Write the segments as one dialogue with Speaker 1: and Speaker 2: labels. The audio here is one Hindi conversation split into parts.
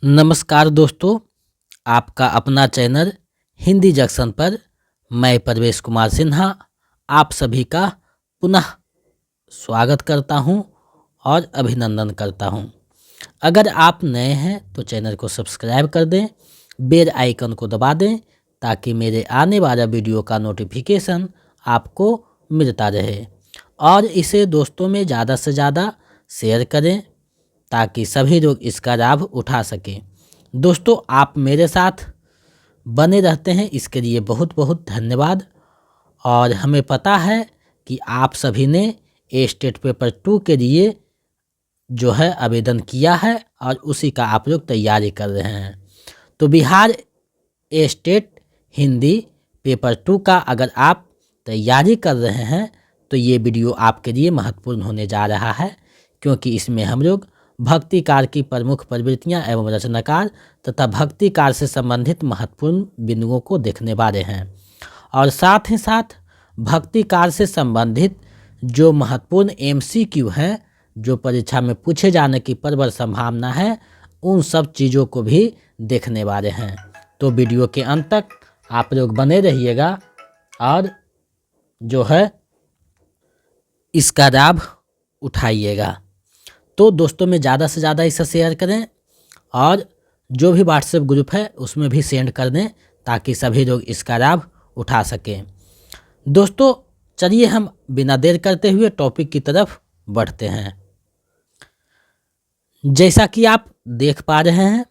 Speaker 1: नमस्कार दोस्तों, आपका अपना चैनल हिंदी जंक्शन पर मैं परवेश कुमार सिन्हा आप सभी का पुनः स्वागत करता हूं और अभिनंदन करता हूं। अगर आप नए हैं तो चैनल को सब्सक्राइब कर दें, बेल आइकन को दबा दें ताकि मेरे आने वाला वीडियो का नोटिफिकेशन आपको मिलता रहे और इसे दोस्तों में ज़्यादा से ज़्यादा शेयर करें ताकि सभी लोग इसका लाभ उठा सकें। दोस्तों, आप मेरे साथ बने रहते हैं, इसके लिए बहुत बहुत धन्यवाद। और हमें पता है कि आप सभी ने स्टेट पेपर 2 के लिए जो है आवेदन किया है और उसी का आप लोग तैयारी कर रहे हैं। तो बिहार स्टेट हिंदी पेपर 2 का अगर आप तैयारी कर रहे हैं तो ये वीडियो आपके लिए महत्वपूर्ण होने जा रहा है, क्योंकि इसमें हम लोग भक्तिकार की प्रमुख प्रवृत्तियां एवं रचनाकार तथा भक्तिकार से संबंधित महत्वपूर्ण बिंदुओं को देखने वाले हैं और साथ ही साथ भक्तिकार से संबंधित जो महत्वपूर्ण MCQ हैं, जो परीक्षा में पूछे जाने की प्रबल संभावना है, उन सब चीज़ों को भी देखने वाले हैं। तो वीडियो के अंत तक आप लोग बने रहिएगा और जो है इसका लाभ उठाइएगा। तो दोस्तों में ज़्यादा से ज़्यादा इसे शेयर करें और जो भी व्हाट्सएप ग्रुप है उसमें भी सेंड कर दें ताकि सभी लोग इसका लाभ उठा सकें। दोस्तों, चलिए हम बिना देर करते हुए टॉपिक की तरफ बढ़ते हैं। जैसा कि आप देख पा रहे हैं,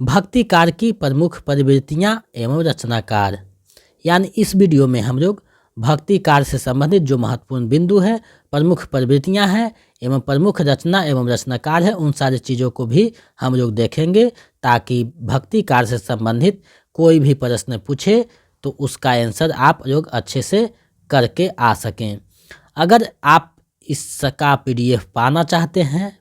Speaker 1: भक्तिकार की प्रमुख प्रवृत्तियां एवं रचनाकार, यानी इस वीडियो में हम लोग भक्तिकार से संबंधित जो महत्वपूर्ण बिंदु है, प्रमुख प्रवृत्तियां हैं एवं प्रमुख रचना एवं रचनाकार है, उन सारी चीज़ों को भी हम लोग देखेंगे ताकि भक्तिकार से संबंधित कोई भी प्रश्न पूछे तो उसका आंसर आप लोग अच्छे से करके आ सकें। अगर आप इसका PDF पाना चाहते हैं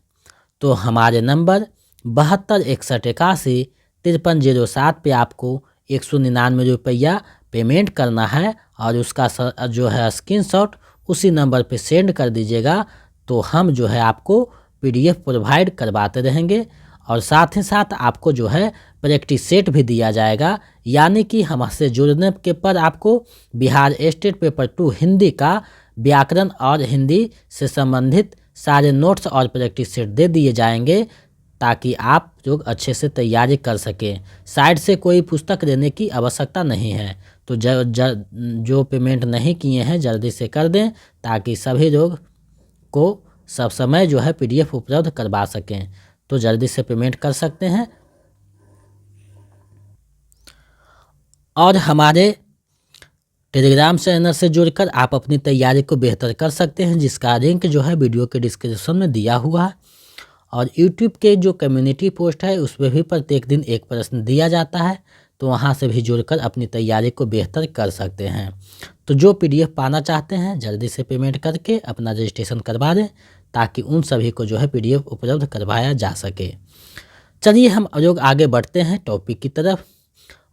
Speaker 1: तो हमारे नंबर 7261815307 पे आपको 199 रुपया पेमेंट करना है और उसका जो है स्क्रीनशॉट उसी नंबर पे सेंड कर दीजिएगा। तो हम जो है आपको PDF प्रोवाइड करवाते रहेंगे और साथ ही साथ आपको जो है प्रैक्टिस सेट भी दिया जाएगा, यानी कि हमसे जुड़ने के पर आपको बिहार स्टेट पेपर 2 हिंदी का व्याकरण और हिंदी से संबंधित सारे नोट्स और प्रैक्टिस सेट दे दिए जाएंगे ताकि आप लोग अच्छे से तैयारी कर सकें। साइड से कोई पुस्तक लेने की आवश्यकता नहीं है। तो जो पेमेंट नहीं किए हैं जल्दी से कर दें ताकि सभी लोग को सब समय जो है PDF उपलब्ध करवा सकें। तो जल्दी से पेमेंट कर सकते हैं और हमारे टेलीग्राम चैनल से जुड़कर आप अपनी तैयारी को बेहतर कर सकते हैं, जिसका लिंक जो है वीडियो के डिस्क्रिप्शन में दिया हुआ है। और YouTube के जो कम्युनिटी पोस्ट है उसमें भी प्रत्येक दिन एक प्रश्न दिया जाता है, तो वहाँ से भी जुड़कर अपनी तैयारी को बेहतर कर सकते हैं। तो जो PDF पाना चाहते हैं जल्दी से पेमेंट करके अपना रजिस्ट्रेशन करवा दें ताकि उन सभी को जो है PDF उपलब्ध करवाया जा सके। चलिए हम लोग आगे बढ़ते हैं टॉपिक की तरफ।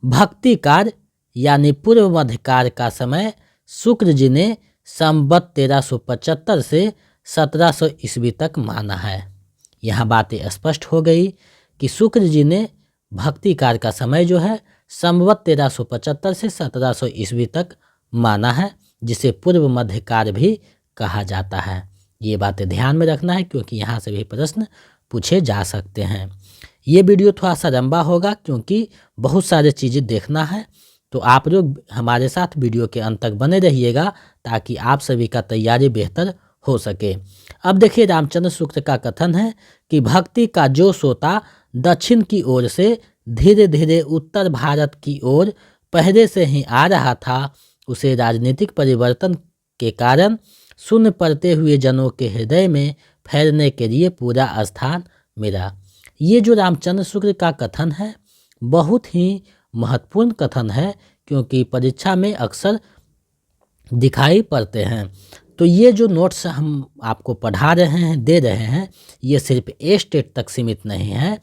Speaker 1: भक्तिकार यानी पूर्व मध्यकाल का समय शुक्र जी ने संवत 1375 से 1700 ईस्वी तक माना है। यहाँ बातें स्पष्ट हो गई कि शुक्र जी ने भक्तिकार का समय जो है संवत 1375 से 1700 ईस्वी तक माना है, जिसे पूर्व मध्यकाल भी कहा जाता है। ये बातें ध्यान में रखना है क्योंकि यहाँ से भी प्रश्न पूछे जा सकते हैं। ये वीडियो थोड़ा सा लंबा होगा क्योंकि बहुत सारी चीज़ें देखना है, तो आप लोग हमारे साथ वीडियो के अंत तक बने रहिएगा ताकि आप सभी का तैयारी बेहतर हो सके। अब देखिए, रामचंद्र शुक्ल का कथन है कि भक्ति का जो सोता दक्षिण की ओर से धीरे धीरे उत्तर भारत की ओर पहले से ही आ रहा था, उसे राजनीतिक परिवर्तन के कारण शून्य पड़ते हुए जनों के हृदय में फैलने के लिए पूरा स्थान मिला। ये जो रामचंद्र शुक्ल का कथन है बहुत ही महत्वपूर्ण कथन है, क्योंकि परीक्षा में अक्सर दिखाई पड़ते हैं। तो ये जो नोट्स हम आपको पढ़ा रहे हैं, दे रहे हैं, ये सिर्फ स्टेट तक सीमित नहीं है।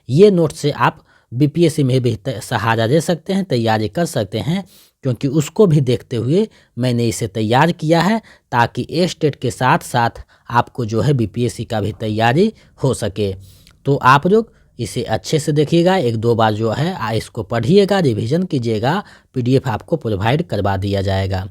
Speaker 1: ये नोट्स से आप BPSC में भी सहारा दे सकते हैं, तैयारी कर सकते हैं, क्योंकि उसको भी देखते हुए मैंने इसे तैयार किया है ताकि स्टेट के साथ साथ आपको जो है BPSC का भी तैयारी हो सके। तो आप लोग इसे अच्छे से देखिएगा, 1-2 बार जो है इसको पढ़िएगा, रिवीजन कीजिएगा, पीडीएफ आपको प्रोवाइड करवा दिया जाएगा।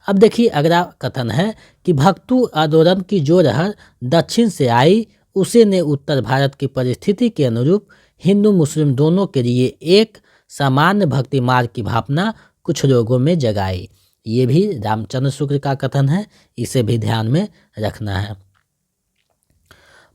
Speaker 1: अब देखिए अगला कथन है कि भक्तु आंदोलन की जो लहर दक्षिण से आई, उसे ने उत्तर भारत की परिस्थिति के अनुरूप हिंदू मुस्लिम दोनों के लिए एक सामान्य भक्ति मार्ग की भावना कुछ लोगों में जगाई। ये भी रामचंद्र शुक्ल का कथन है, इसे भी ध्यान में रखना है।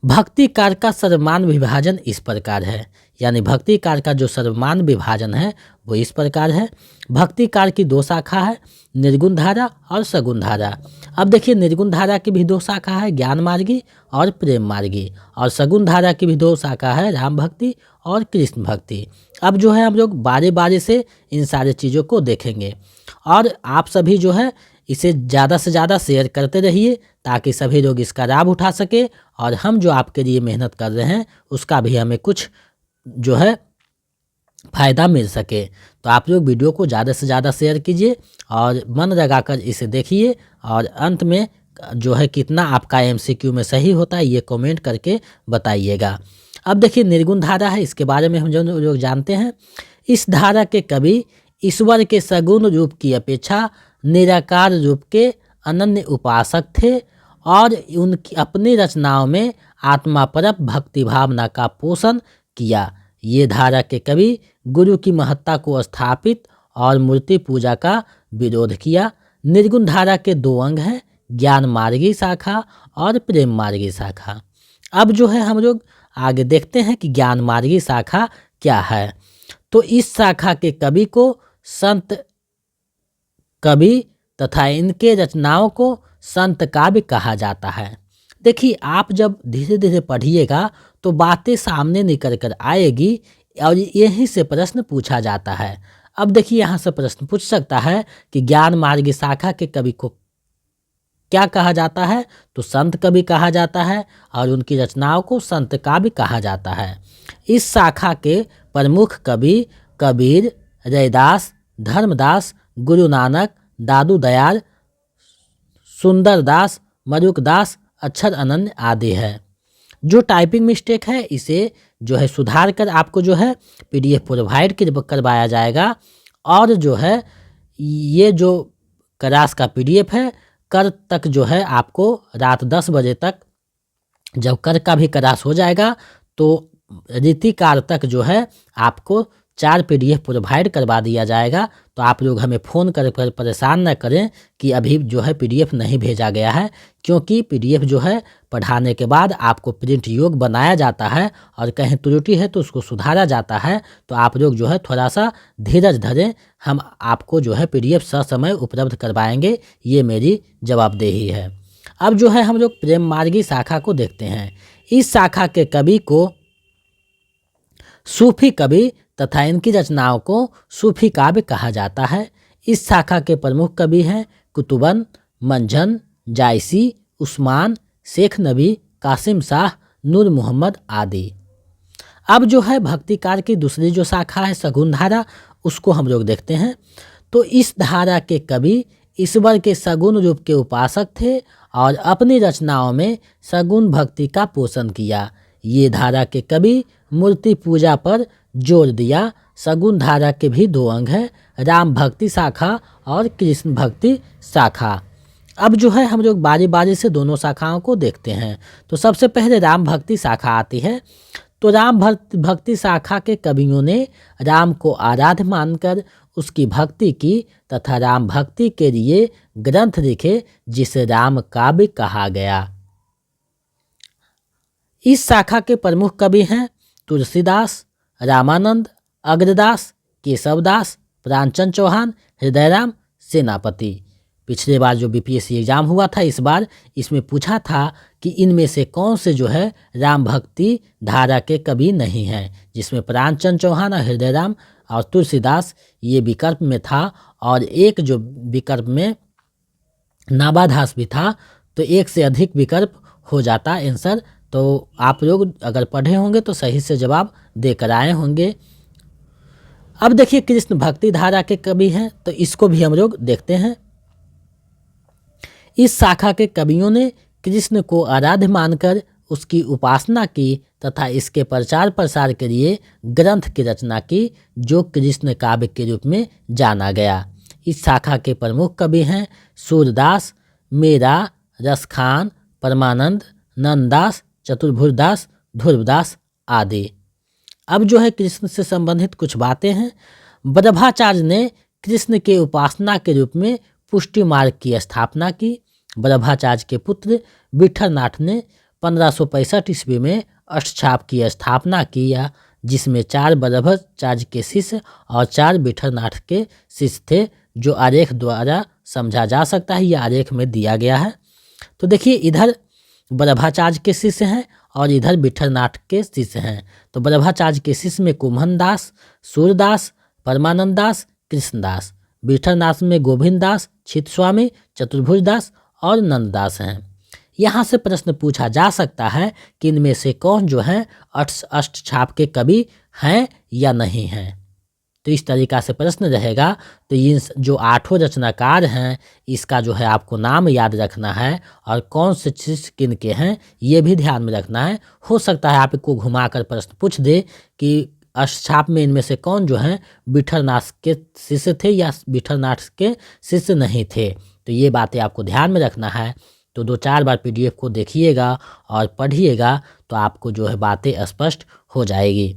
Speaker 1: भक्ति कार्य का सर्वमान्य विभाजन इस प्रकार है, यानी भक्ति कार्य का जो सर्वमान्य विभाजन है वो इस प्रकार है। भक्ति कार्य की 2 शाखा है, निर्गुण धारा और सगुण धारा। अब देखिए निर्गुण धारा की भी 2 शाखा है, ज्ञान मार्गी और प्रेम मार्गी, और सगुण धारा की भी 2 शाखा है, राम भक्ति और कृष्ण भक्ति। अब जो है हम लोग बारी बारी से इन सारे चीज़ों को देखेंगे, और आप सभी जो है इसे ज़्यादा से ज़्यादा शेयर करते रहिए ताकि सभी लोग इसका लाभ उठा सके, और हम जो आपके लिए मेहनत कर रहे हैं उसका भी हमें कुछ जो है फ़ायदा मिल सके। तो आप लोग वीडियो को ज़्यादा से ज़्यादा शेयर कीजिए और मन लगाकर इसे देखिए, और अंत में जो है कितना आपका एमसीक्यू में सही होता है ये कमेंट करके बताइएगा। अब देखिए निर्गुण धारा है, इसके बारे में हम जो लोग जानते हैं। इस धारा के कवि ईश्वर के सगुण रूप की अपेक्षा निराकार रूप के अनन्य उपासक थे, और उनकी अपनी रचनाओं में आत्मापरक भक्ति भावना का पोषण किया। ये धारा के कवि गुरु की महत्ता को स्थापित और मूर्ति पूजा का विरोध किया। निर्गुण धारा के 2 अंग हैं, ज्ञान मार्गी शाखा और प्रेम मार्गी शाखा। अब जो है हम लोग आगे देखते हैं कि ज्ञान मार्गी शाखा क्या है। तो इस शाखा के कवि को संत कवि तथा इनके रचनाओं को संत काव्य कहा जाता है। देखिए आप जब धीरे धीरे पढ़िएगा तो बातें सामने निकल कर आएगी, और यहीं से प्रश्न पूछा जाता है। अब देखिए यहाँ से प्रश्न पूछ सकता है कि ज्ञान मार्ग शाखा के कवि को क्या कहा जाता है, तो संत कवि कहा जाता है, और उनकी रचनाओं को संत काव्य कहा जाता है। इस शाखा के प्रमुख कवि कबीर, रैदास, धर्मदास, गुरु नानक, दादू दयाल, सुंदरदास, मरुकदास, अक्षर अनन्य आदि है। जो टाइपिंग मिस्टेक है इसे जो है सुधार कर आपको जो है पीडीएफ प्रोवाइड करवाया जाएगा, और जो है ये जो क्लास का पीडीएफ है कर तक जो है आपको रात 10 बजे तक, जब कर का भी क्लास हो जाएगा तो रीतिकार तक जो है आपको 4 पीडीएफ प्रोवाइड करवा दिया जाएगा। तो आप लोग हमें फ़ोन कर परेशान न करें कि अभी जो है पीडीएफ नहीं भेजा गया है, क्योंकि पीडीएफ जो है पढ़ाने के बाद आपको प्रिंट योग्य बनाया जाता है, और कहीं त्रुटि है तो उसको सुधारा जाता है। तो आप लोग जो है थोड़ा सा धीरज धरें, हम आपको जो है पीडीएफ ससमय उपलब्ध करवाएंगे, ये मेरी जवाबदेही है। अब जो है हम लोग प्रेम मार्गी शाखा को देखते हैं। इस शाखा के कवि को सूफी कवि तथा इनकी रचनाओं को सूफी काव्य कहा जाता है। इस शाखा के प्रमुख कवि हैं कुतुबन, मंझन, जायसी, उस्मान, शेख नबी, कासिम शाह, नूर मोहम्मद आदि। अब जो है भक्ति कार्य की दूसरी जो शाखा है सगुण धारा, उसको हम लोग देखते हैं। तो इस धारा के कवि ईश्वर के सगुण रूप के उपासक थे और अपनी रचनाओं में सगुण भक्ति का पोषण किया। ये धारा के कवि मूर्ति पूजा पर जोर दिया। सगुण धारा के भी 2 अंग हैं, राम भक्ति शाखा और कृष्ण भक्ति शाखा। अब जो है हम लोग बारी बारी से दोनों शाखाओं को देखते हैं। तो सबसे पहले राम भक्ति शाखा आती है। तो राम भक्ति शाखा के कवियों ने राम को आराध्य मानकर उसकी भक्ति की तथा राम भक्ति के लिए ग्रंथ लिखे, जिसे राम काव्य कहा गया। इस शाखा के प्रमुख कवि हैं तुलसीदास, रामानंद, अग्रदास, केशवदास, प्राणचंद चौहान, हृदयराम, सेनापति। पिछले बार जो बीपीएससी एग्जाम हुआ था, इस बार इसमें पूछा था कि इनमें से कौन से जो है राम भक्ति धारा के कवि नहीं हैं, जिसमें प्राणचंद चौहान और हृदयराम और तुलसीदास ये विकल्प में था, और एक जो विकल्प में नाबादास भी था। तो एक से अधिक विकल्प हो जाता आंसर। तो आप लोग अगर पढ़े होंगे तो सही से जवाब देकर आए होंगे। अब देखिए कृष्ण भक्ति धारा के कवि हैं, तो इसको भी हम लोग देखते हैं। इस शाखा के कवियों ने कृष्ण को आराध्य मानकर उसकी उपासना की तथा इसके प्रचार प्रसार के लिए ग्रंथ की रचना की, जो कृष्ण काव्य के रूप में जाना गया। इस शाखा के प्रमुख कवि हैं सूरदास, मीरा, रसखान, परमानंद, नंददास, चतुर्भुजदास, ध्रुवदास आदि। अब जो है कृष्ण से संबंधित कुछ बातें हैं। वल्लभाचार्य ने कृष्ण के उपासना के रूप में पुष्टि मार्ग की स्थापना की। वल्लभाचार्य के पुत्र विठलनाथ ने 1565 ईस्वी में अष्टछाप की स्थापना किया, जिसमें 4 वल्लभाचार्य के शिष्य और 4 विठलनाथ के शिष्य थे, जो आरेख द्वारा समझा जा सकता है। यह आरेख में दिया गया है। तो देखिए, इधर वल्लभाचार्य के शिष्य हैं और इधर विठलनाथ के शिष्य हैं। तो वल्लभाचार्य के शिष्य में कुम्हन दास, सूरदास, परमानंद दास, कृष्णदास। विठलनाथ में गोविंद दास, छित स्वामी, चतुर्भुज दास और नंददास हैं। यहाँ से प्रश्न पूछा जा सकता है कि इनमें से कौन जो है अष्टछाप के कवि हैं या नहीं हैं। तो इस तरीका से प्रश्न रहेगा। तो इन जो 8 रचनाकार हैं, इसका जो है आपको नाम याद रखना है और कौन से शिष्य किन के हैं ये भी ध्यान में रखना है। हो सकता है आपको घुमाकर प्रश्न पूछ दे कि अष्टछाप में इनमें से कौन जो है विठलनाथ के शिष्य थे या विठलनाथ के शिष्य नहीं थे। तो ये बातें आपको ध्यान में रखना है। तो 2-4 बार PDF को देखिएगा और पढ़िएगा, तो आपको जो है बातें स्पष्ट हो जाएगी।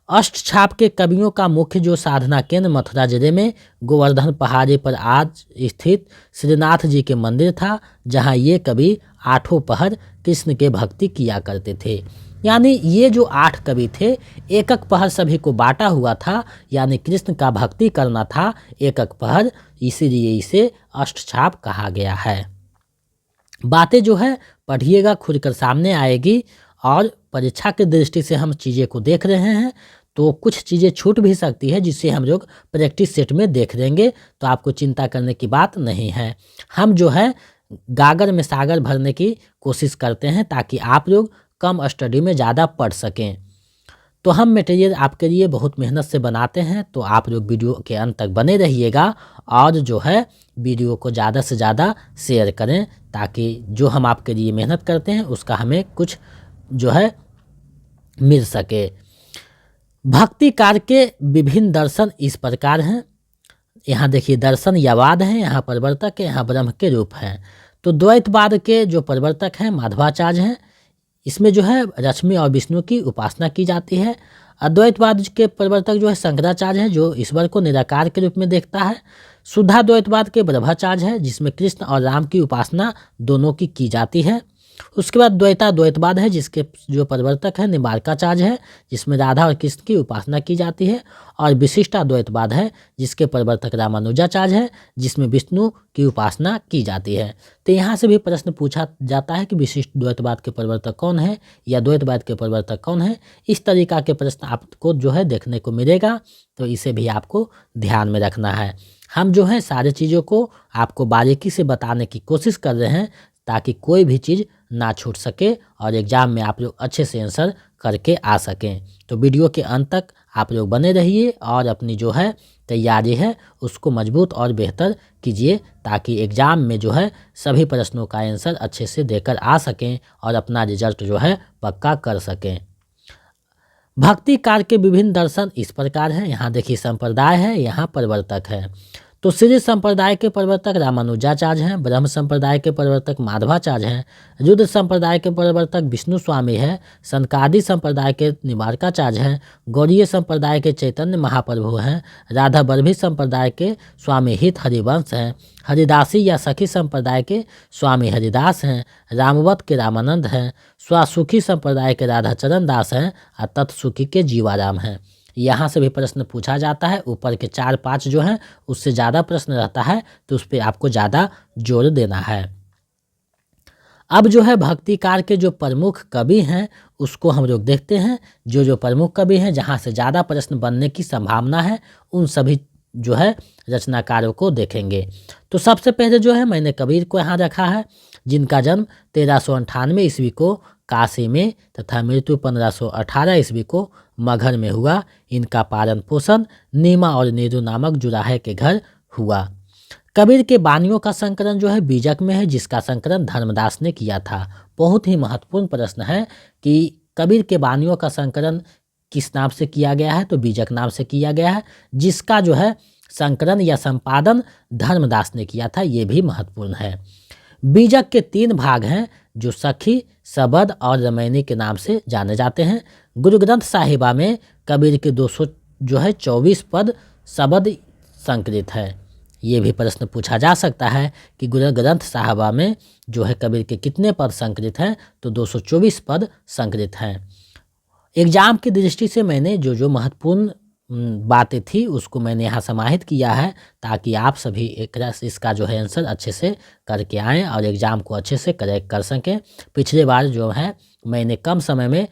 Speaker 1: अष्टछाप के कवियों का मुख्य जो साधना केंद्र मथुरा जिले में गोवर्धन पहाड़ी पर आज स्थित श्रीनाथ जी के मंदिर था, जहां ये कवि 8 पहर कृष्ण के भक्ति किया करते थे। यानी ये जो 8 कवि थे, एक पहर सभी को बांटा हुआ था, यानी कृष्ण का भक्ति करना था एक पहर, इसीलिए इसे अष्टछाप कहा गया है। बातें जो है पढ़िएगा, खुलकर सामने आएगी। और परीक्षा की दृष्टि से हम चीज़ें को देख रहे हैं, तो कुछ चीज़ें छूट भी सकती है, जिसे हम लोग प्रैक्टिस सेट में देख लेंगे। तो आपको चिंता करने की बात नहीं है। हम जो है गागर में सागर भरने की कोशिश करते हैं, ताकि आप लोग कम स्टडी में ज़्यादा पढ़ सकें। तो हम मटेरियल आपके लिए बहुत मेहनत से बनाते हैं। तो आप लोग वीडियो के अंत तक बने रहिएगा और जो है वीडियो को ज़्यादा से ज़्यादा शेयर करें, ताकि जो हम आपके लिए मेहनत करते हैं उसका हमें कुछ जो है मिल सके। भक्ति कार्य के विभिन्न दर्शन इस प्रकार हैं। यहाँ देखिए, दर्शन यवाद हैं, यहाँ प्रवर्तक है, यहाँ ब्रह्म के रूप हैं। तो द्वैतवाद के जो प्रवर्तक हैं माधवाचार्य हैं। इसमें जो है लक्ष्मी और विष्णु की उपासना की जाती है। अद्वैतवाद के प्रवर्तक जो है शंकराचार्य हैं, जो ईश्वर को निराकार के रूप में देखता है। शुद्धाद्वैतवाद के वल्लभाचार्य है, जिसमें कृष्ण और राम की उपासना दोनों की जाती है। उसके बाद द्वैताद्वैतवाद है, जिसके जो प्रवर्तक है निम्बार्काचार्य है, जिसमें राधा और कृष्ण की उपासना की जाती है। और विशिष्टाद्वैतवाद है, जिसके प्रवर्तक रामानुजाचार्य है, जिसमें विष्णु की उपासना की जाती है। तो यहाँ से भी प्रश्न पूछा जाता है कि विशिष्ट द्वैतवाद के प्रवर्तक कौन है या द्वैतवाद के प्रवर्तक कौन है। इस तरीका के प्रश्न आपको जो है देखने को मिलेगा, तो इसे भी आपको ध्यान में रखना है। हम जो है सारी चीज़ों को आपको बारीकी से बताने की कोशिश कर रहे हैं, ताकि कोई भी चीज़ ना छूट सके और एग्ज़ाम में आप लोग अच्छे से आंसर करके आ सकें। तो वीडियो के अंत तक आप लोग बने रहिए और अपनी जो है तैयारी है उसको मजबूत और बेहतर कीजिए, ताकि एग्ज़ाम में जो है सभी प्रश्नों का आंसर अच्छे से देकर आ सकें और अपना रिजल्ट जो है पक्का कर सकें। भक्ति कार्य के विभिन्न दर्शन इस प्रकार हैं। यहाँ देखिए, संप्रदाय है, यहाँ प्रवर्तक है। तो श्री संप्रदाय के प्रवर्तक रामानुजाचार्य हैं, ब्रह्म संप्रदाय के प्रवर्तक माधवाचार्य हैं, रुद्र संप्रदाय के प्रवर्तक विष्णु स्वामी है, सनकादि संप्रदाय के निम्बार्काचार्य हैं, गौड़ीय संप्रदाय के चैतन्य महाप्रभु हैं, राधा बल्लभी संप्रदाय के स्वामी हित हरिवंश हैं, हरिदासी या सखी संप्रदाय के स्वामी हरिदास हैं, रामवत के रामानंद हैं, स्वासुखी संप्रदाय के राधाचरण दास हैं और तत्सुखी के जीवाराम हैं। यहाँ से भी प्रश्न पूछा जाता है। ऊपर के 4-5 जो हैं उससे ज़्यादा प्रश्न रहता है, तो उस पर आपको ज़्यादा जोर देना है। अब जो है भक्तिकार के जो प्रमुख कवि हैं उसको हम लोग देखते हैं। जो प्रमुख कवि हैं, जहाँ से ज़्यादा प्रश्न बनने की संभावना है, उन सभी जो है रचनाकारों को देखेंगे। तो सबसे पहले जो है मैंने कबीर को यहाँ रखा है, जिनका जन्म 1398 ईस्वी को काशी में तथा मृत्यु 1518 ईस्वी को मगहर में हुआ। इनका पालन पोषण नीमा और नीरू नामक जुराहे के घर हुआ। कबीर के बानियों का संकलन जो है बीजक में है, जिसका संकलन धर्मदास ने किया था। बहुत ही महत्वपूर्ण प्रश्न है कि कबीर के वाणियों का संकलन किस नाम से किया गया है? तो बीजक नाम से किया गया है, जिसका जो है संकलन या संपादन धर्मदास ने किया था। ये भी महत्वपूर्ण है। बीजक के 3 भाग हैं जो सखी, सबद और रमैनी के नाम से जाने जाते हैं। गुरु ग्रंथ साहिबा में कबीर के 224 पद सबद संकलित है। ये भी प्रश्न पूछा जा सकता है कि गुरु ग्रंथ साहिबा में जो है कबीर के कितने पद संकलित हैं? तो 224 पद संकलित हैं। एग्जाम की दृष्टि से मैंने जो महत्वपूर्ण बातें थी उसको मैंने यहाँ समाहित किया है, ताकि आप सभी इसका जो है आंसर अच्छे से करके आएँ और एग्ज़ाम को अच्छे से करेक्ट कर सकें। पिछले बार जो है मैंने कम समय में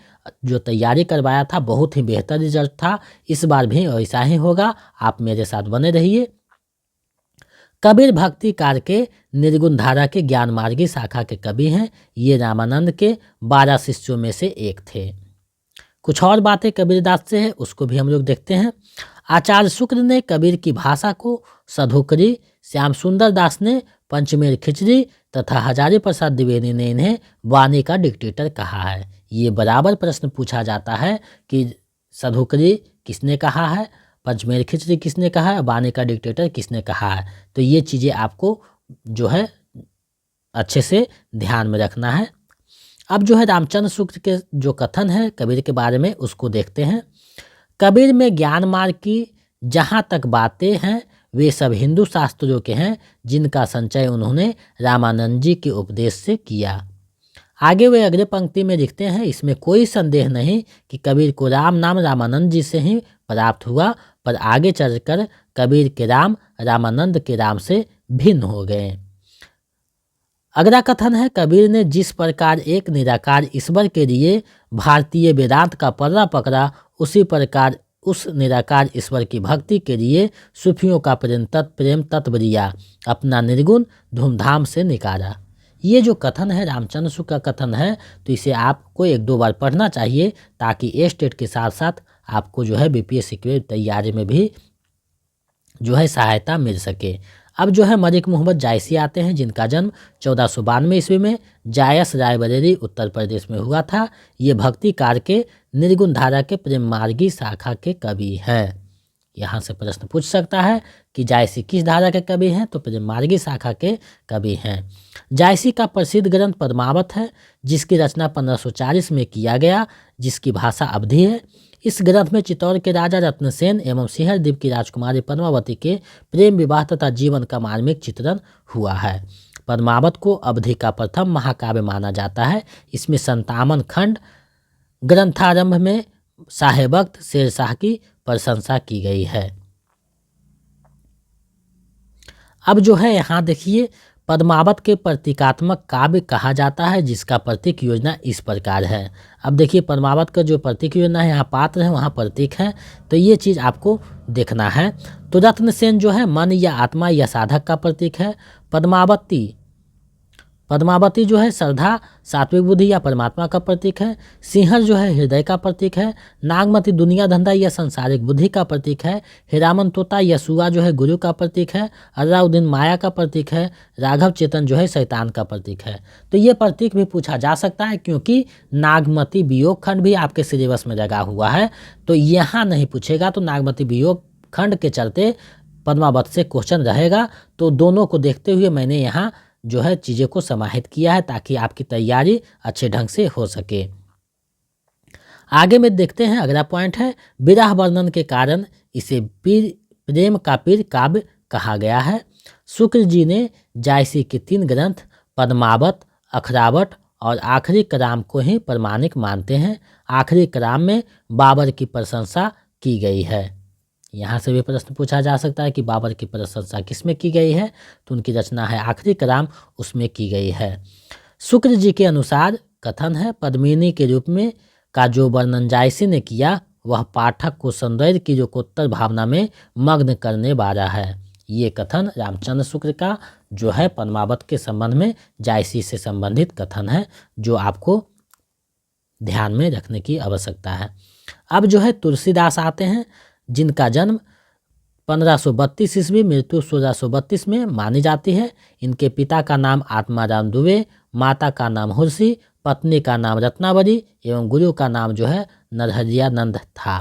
Speaker 1: जो तैयारी करवाया था बहुत ही बेहतर रिजल्ट था। इस बार भी ऐसा ही होगा। आप मेरे साथ बने रहिए। कबीर भक्ति कार के निर्गुण धारा के ज्ञान मार्गी शाखा के कवि हैं। ये रामानंद के 12 शिष्यों में से एक थे। कुछ और बातें कबीरदास से है, उसको भी हम लोग देखते हैं। आचार्य शुक्र ने कबीर की भाषा को सधोकरी, श्याम सुंदर दास ने पंचमेर खिचड़ी तथा हजारी प्रसाद द्विवेदी ने इन्हें वाणी का डिक्टेटर कहा है। ये बराबर प्रश्न पूछा जाता है कि सधोकरी किसने कहा है, पंचमेर खिचड़ी किसने कहा है, वाणी का डिक्टेटर किसने कहा है। तो ये चीज़ें आपको जो है अच्छे से ध्यान में रखना है। अब जो है रामचंद्र शुक्र के जो कथन है कबीर के बारे में उसको देखते हैं। कबीर में ज्ञान मार्ग की जहाँ तक बातें हैं वे सब हिंदू शास्त्रों के हैं, जिनका संचय उन्होंने रामानंद जी के उपदेश से किया। आगे वे अगले पंक्ति में लिखते हैं, इसमें कोई संदेह नहीं कि कबीर को राम नाम रामानंद जी से ही प्राप्त हुआ, पर आगे चलकर कबीर के राम रामानंद के राम से भिन्न हो गए। अगला कथन है, कबीर ने जिस प्रकार एक निराकार ईश्वर के लिए भारतीय वेदांत का पल्ला पकड़ा, उसी प्रकार उस निराकार ईश्वर की भक्ति के लिए सूफियों का प्रेम तत्व लिया, अपना निर्गुण धूमधाम से निकाला। ये जो कथन है रामचंद्र शुक्र का कथन है, तो इसे आपको 1-2 बार पढ़ना चाहिए, ताकि ए-स्टेट के साथ साथ आपको जो है बीपीएससी की तैयारी में भी जो है सहायता मिल सके। अब जो है मलिक मोहम्मद जायसी आते हैं, जिनका जन्म 1492 ईस्वी में जायस रायबरेली उत्तर प्रदेश में हुआ था। ये भक्ति कार के निर्गुण धारा के प्रेम मार्गी शाखा के कवि हैं। यहाँ से प्रश्न पूछ सकता है कि जायसी किस धारा के कवि हैं? तो प्रेम मार्गी शाखा के कवि हैं। जायसी का प्रसिद्ध ग्रंथ पद्मावत है, जिसकी रचना 1540 में किया गया, जिसकी भाषा अवधी है। इस ग्रंथ में चित्तौड़ के राजा रत्नसेन एवं सिंहर द्वीप की राजकुमारी पद्मावती के प्रेम विवाह तथा जीवन का मार्मिक चित्रण हुआ है। पद्मावत को अवधि का प्रथम महाकाव्य माना जाता है। इसमें 57 खंड। ग्रंथारंभ में साहेबख्त शेरशाह की प्रशंसा की गई है। अब जो है यहाँ देखिए, पद्मावत के प्रतीकात्मक काव्य कहा जाता है, जिसका प्रतीक योजना इस प्रकार है। अब देखिए पद्मावत का जो प्रतीक योजना है, यहाँ पात्र है वहाँ प्रतीक है, तो ये चीज़ आपको देखना है। तो रत्नसेन जो है मन या आत्मा या साधक का प्रतीक है। पद्मावती जो है श्रद्धा, सात्विक बुद्धि या परमात्मा का प्रतीक है। सिंहर जो है हृदय का प्रतीक है। नागमती दुनिया धंधा या संसारिक बुद्धि का प्रतीक है। हीरामन तोता या सुआ जो है गुरु का प्रतीक है। अलाउद्दीन माया का प्रतीक है। राघव चेतन जो है शैतान का प्रतीक है। तो ये प्रतीक भी पूछा जा सकता है, क्योंकि नागमती वियोग खंड भी आपके सिलेबस में लगा हुआ है, तो यहाँ नहीं पूछेगा। तो नागमती वियोग खंड के चलते पद्मावत से क्वेश्चन रहेगा। तो दोनों को देखते हुए मैंने यहाँ जो है चीज़ों को समाहित किया है, ताकि आपकी तैयारी अच्छे ढंग से हो सके। आगे में देखते हैं, अगला पॉइंट है, विरह वर्णन के कारण इसे प्रेम का पीर काव्य कहा गया है। शुक्र जी ने जायसी के 3 ग्रंथ पद्मावत, अखरावट और आखिरी कलाम को ही प्रमाणिक मानते हैं। आखिरी कलाम में बाबर की प्रशंसा की गई है। यहाँ से भी प्रश्न पूछा जा सकता है कि बाबर की प्रशंसा किसमें की गई है? तो उनकी रचना है आखिरी कलाम, उसमें की गई है। शुक्र जी के अनुसार कथन है, पद्मिनी के रूप में का जो वर्णन जायसी ने किया, वह पाठक को सौंदर्य की जोकोत्तर भावना में मग्न करने वाला है। ये कथन रामचंद्र शुक्र का जो है पद्मावत के संबंध में जायसी से संबंधित कथन है, जो आपको ध्यान में रखने की आवश्यकता है। अब जो है तुलसीदास आते हैं, जिनका जन्म 1532 ईस्वी, मृत्यु 1632 में मानी जाती है। इनके पिता का नाम आत्माराम दुबे, माता का नाम हुर्सी पत्नी का नाम रत्नावली एवं गुरु का नाम जो है नरहरियानंद था।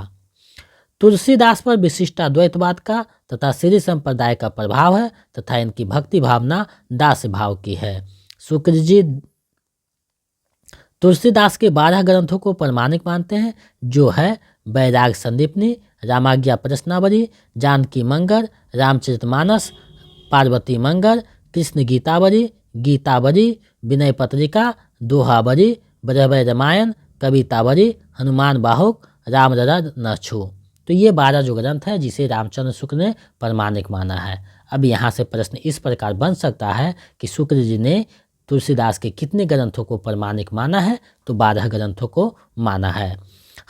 Speaker 1: तुलसीदास पर विशिष्टाद्वैतवाद का तथा श्री संप्रदाय का प्रभाव है तथा इनकी भक्ति भावना दास भाव की है। शुक्र जी तुलसीदास के 12 ग्रंथों को प्रमाणिक मानते हैं, जो है वैराग संदीपनी, रामाज्ञा प्रश्नावली, जानकी मंगल, रामचरितमानस, पार्वती मंगल, कृष्ण गीतावली, गीतावली, विनय पत्रिका, दोहावली, ब्रह्म रामायण, कवितावली, हनुमान बाहुक, रामरद नछु। तो ये 12 जो ग्रंथ है जिसे रामचंद्र शुक्ल ने प्रमाणिक माना है। अब यहाँ से प्रश्न इस प्रकार बन सकता है कि शुक्ल जी ने तुलसीदास के कितने ग्रंथों को प्रमाणिक माना है, तो 12 ग्रंथों को माना है।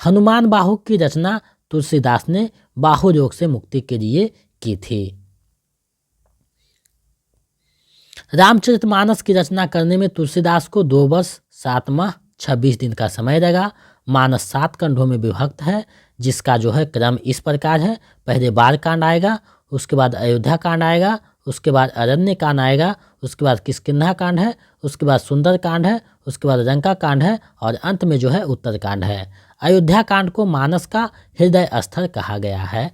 Speaker 1: हनुमान बाहुक की रचना तुलसीदास ने बाहु रोग से मुक्ति के लिए की थी। रामचरितमानस की रचना करने में तुलसीदास को 2 वर्ष 7 माह 26 दिन का समय लगा। मानस 7 खंडों में विभक्त है, जिसका जो है क्रम इस प्रकार है। पहले बाल कांड आएगा, उसके बाद अयोध्या कांड आएगा, उसके बाद अरण्य कांड आएगा, उसके बाद किष्किंधा कांड है, उसके बाद सुंदर कांड है, उसके बाद लंका कांड है और अंत में जो है उत्तर कांड है। अयोध्या कांड को मानस का हृदय स्थल कहा गया है।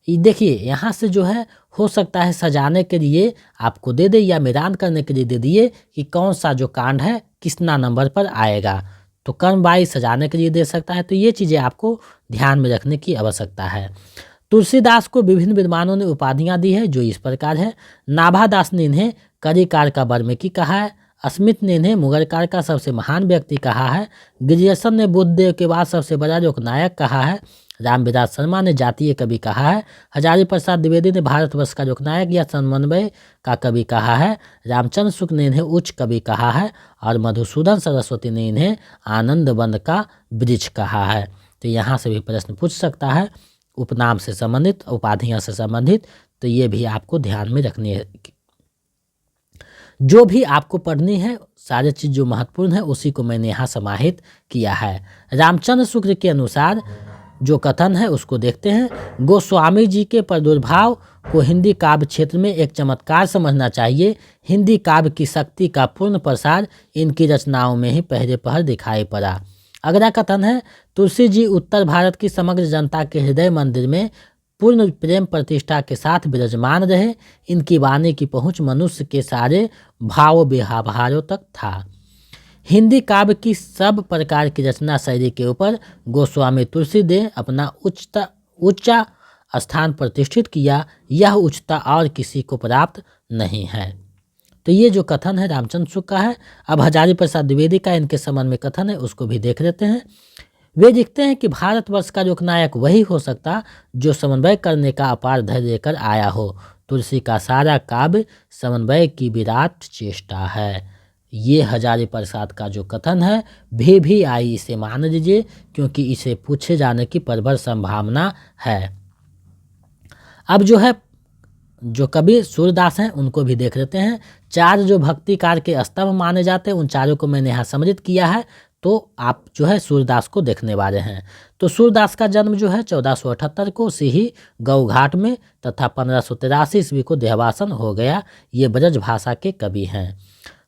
Speaker 1: देखिए यहाँ से जो है हो सकता है सजाने के लिए आपको दे दे या मैदान करने के लिए दे दिए कि कौन सा जो कांड है कितना नंबर पर आएगा, तो क्रम वाइज सजाने के लिए दे सकता है। तो ये चीज़ें आपको ध्यान में रखने की आवश्यकता है। तुलसीदास को विभिन्न विद्वानों ने उपाधियां दी है, जो इस प्रकार है। नाभादास ने इन्हें करिकार का वाल्मीकि कहा है, स्मिथ ने इन्हें मुगल काल का सबसे महान व्यक्ति कहा है, ग्रियर्सन ने बुद्धदेव के बाद सबसे बड़ा लोकनायक कहा है, रामविलास शर्मा ने जातीय कवि कहा है, हजारी प्रसाद द्विवेदी ने भारतवर्ष का लोकनायक या समन्वय का कवि कहा है, रामचंद्र शुक्ल ने इन्हें उच्च कवि कहा है और मधुसूदन सरस्वती ने इन्हें आनंद वन का वृक्ष कहा है। तो यहाँ से भी प्रश्न पूछ सकता है उपनाम से संबंधित, उपाधियां से संबंधित, तो ये भी आपको ध्यान में रखनी है। जो भी आपको पढ़नी है सारी चीज़ जो महत्वपूर्ण है उसी को मैंने यहाँ समाहित किया है। रामचंद्र शुक्ल के अनुसार जो कथन है उसको देखते हैं। गोस्वामी जी के प्रादुर्भाव को हिंदी काव्य क्षेत्र में एक चमत्कार समझना चाहिए। हिंदी काव्य की शक्ति का पूर्ण प्रसार इनकी रचनाओं में ही पहले पहर दिखाई पड़ा। अगला कथन है, तुलसी जी उत्तर भारत की समग्र जनता के हृदय मंदिर में पूर्ण प्रेम प्रतिष्ठा के साथ विराजमान रहे। इनकी वाणी की पहुंच मनुष्य के सारे भाव व्यवहारों तक था। हिंदी काव्य की सब प्रकार की रचना शैली के ऊपर गोस्वामी तुलसीदेव अपना उच्चा स्थान प्रतिष्ठित किया। यह उच्चता और किसी को प्राप्त नहीं है। तो ये जो कथन है रामचंद्र शुक्ल का है। अब हजारी प्रसाद द्विवेदी का इनके संबंध में कथन है, उसको भी देख लेते हैं। वे लिखते हैं कि भारतवर्ष का लोकनायक वही हो सकता जो समन्वय करने का अपार धैर्य लेकर आया हो। तुलसी का सारा काव्य समन्वय की विराट चेष्टा है। ये हजारी प्रसाद का जो कथन है भी आई इसे मान लीजिए, क्योंकि इसे पूछे जाने की प्रबल संभावना है। अब जो है जो कवि सूरदास हैं उनको भी देख लेते हैं। 4 जो भक्तिकार के स्तंभ माने जाते हैं उन चारों को मैंने यहाँ सम्मिलित किया है, तो आप जो है सूरदास को देखने वाले हैं। तो सूरदास का जन्म जो है 1478 को सिही गौघाट में तथा 1583 ईस्वी को देहवासन हो गया। ये ब्रज भाषा के कवि हैं।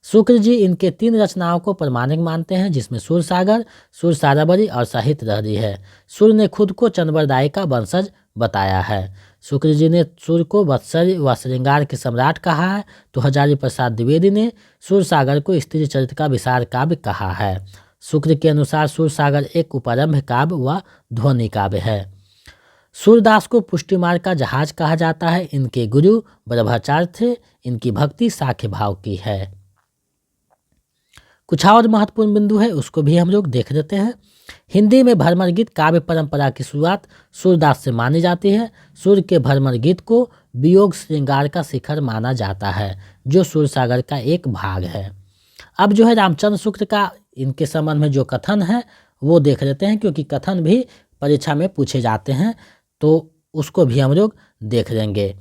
Speaker 1: शुक्ल जी इनके 3 रचनाओं को प्रमाणिक मानते हैं, जिसमें सूरसागर, सूरसारावली और साहित्य लहरी है। सूर्य ने खुद को चंद्रवरदायी का वंशज बताया है। शुक्ल जी ने सूर्य को वत्सर्य व श्रृंगार के सम्राट कहा है, तो हजारी प्रसाद द्विवेदी ने सूरसागर को स्त्री चरित्र का विशाल काव्य कहा है। शुक्ल के अनुसार सूरसागर एक उपरम्भ काव्य व ध्वनि काव्य है। सूरदास को पुष्टिमार्ग का जहाज कहा जाता है। इनके गुरु ब्रह्मचार्य थे। इनकी भक्ति साख्य भाव की है। कुछ और महत्वपूर्ण बिंदु है उसको भी हम लोग देख लेते हैं। हिंदी में भ्रमर गीत काव्य परंपरा की शुरुआत सूरदास से मानी जाती है। सूर्य के भ्रमर गीत को वियोग श्रृंगार का शिखर माना जाता है, जो सूरसागर का एक भाग है। अब जो है रामचंद्र शुक्ल का इनके संबंध में जो कथन है वो देख लेते हैं, क्योंकि कथन भी परीक्षा में पूछे जाते हैं, तो उसको भी हम लोग देख लेंगे।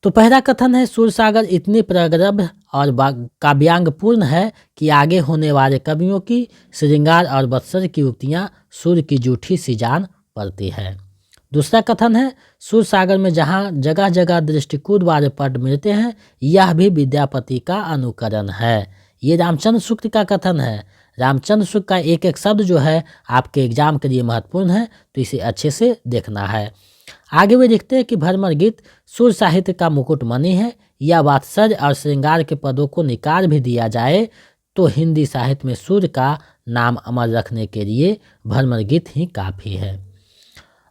Speaker 1: तो पहला कथन है, सूरसागर इतनी प्रगल्भ और काव्यांगपूर्ण है कि आगे होने वाले कवियों की श्रृंगार और बत्सर की उक्तियाँ सूर्य की जूठी सी जान पड़ती है। दूसरा कथन है, सूरसागर में जहाँ जगह जगह दृष्टिकूट वाले पद मिलते हैं, यह भी विद्यापति का अनुकरण है। ये रामचंद्र शुक्ल का कथन है। रामचंद्र शुक्ल का एक एक शब्द जो है आपके एग्जाम के लिए महत्वपूर्ण है, तो इसे अच्छे से देखना है। आगे भी देखते हैं कि भ्रमर गीत सुर साहित्य का मुकुटमणि है। या वात्सल्य और श्रृंगार के पदों को निकाल भी दिया जाए तो हिंदी साहित्य में सुर का नाम अमर रखने के लिए भ्रमर गीत ही काफ़ी है।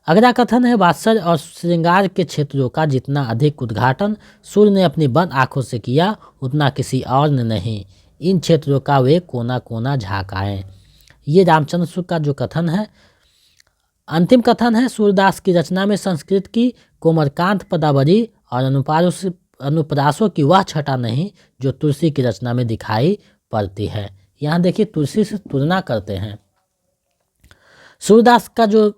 Speaker 1: अगला कथन है, वात्सल्य और श्रृंगार के क्षेत्रों का जितना अधिक उद्घाटन सूर्य ने अपनी बंद आंखों से किया उतना किसी और ने नहीं। इन क्षेत्रों का वे कोना कोना झाँक आए। ये रामचंद्र शुक्ल का जो कथन है। अंतिम कथन है, सूरदास की रचना में संस्कृत की कोमलकांत पदावली और अनुप्रासों की वह छटा नहीं जो तुलसी की रचना में दिखाई पड़ती है। यहाँ देखिए तुलसी से तुलना करते हैं। सूरदास का जो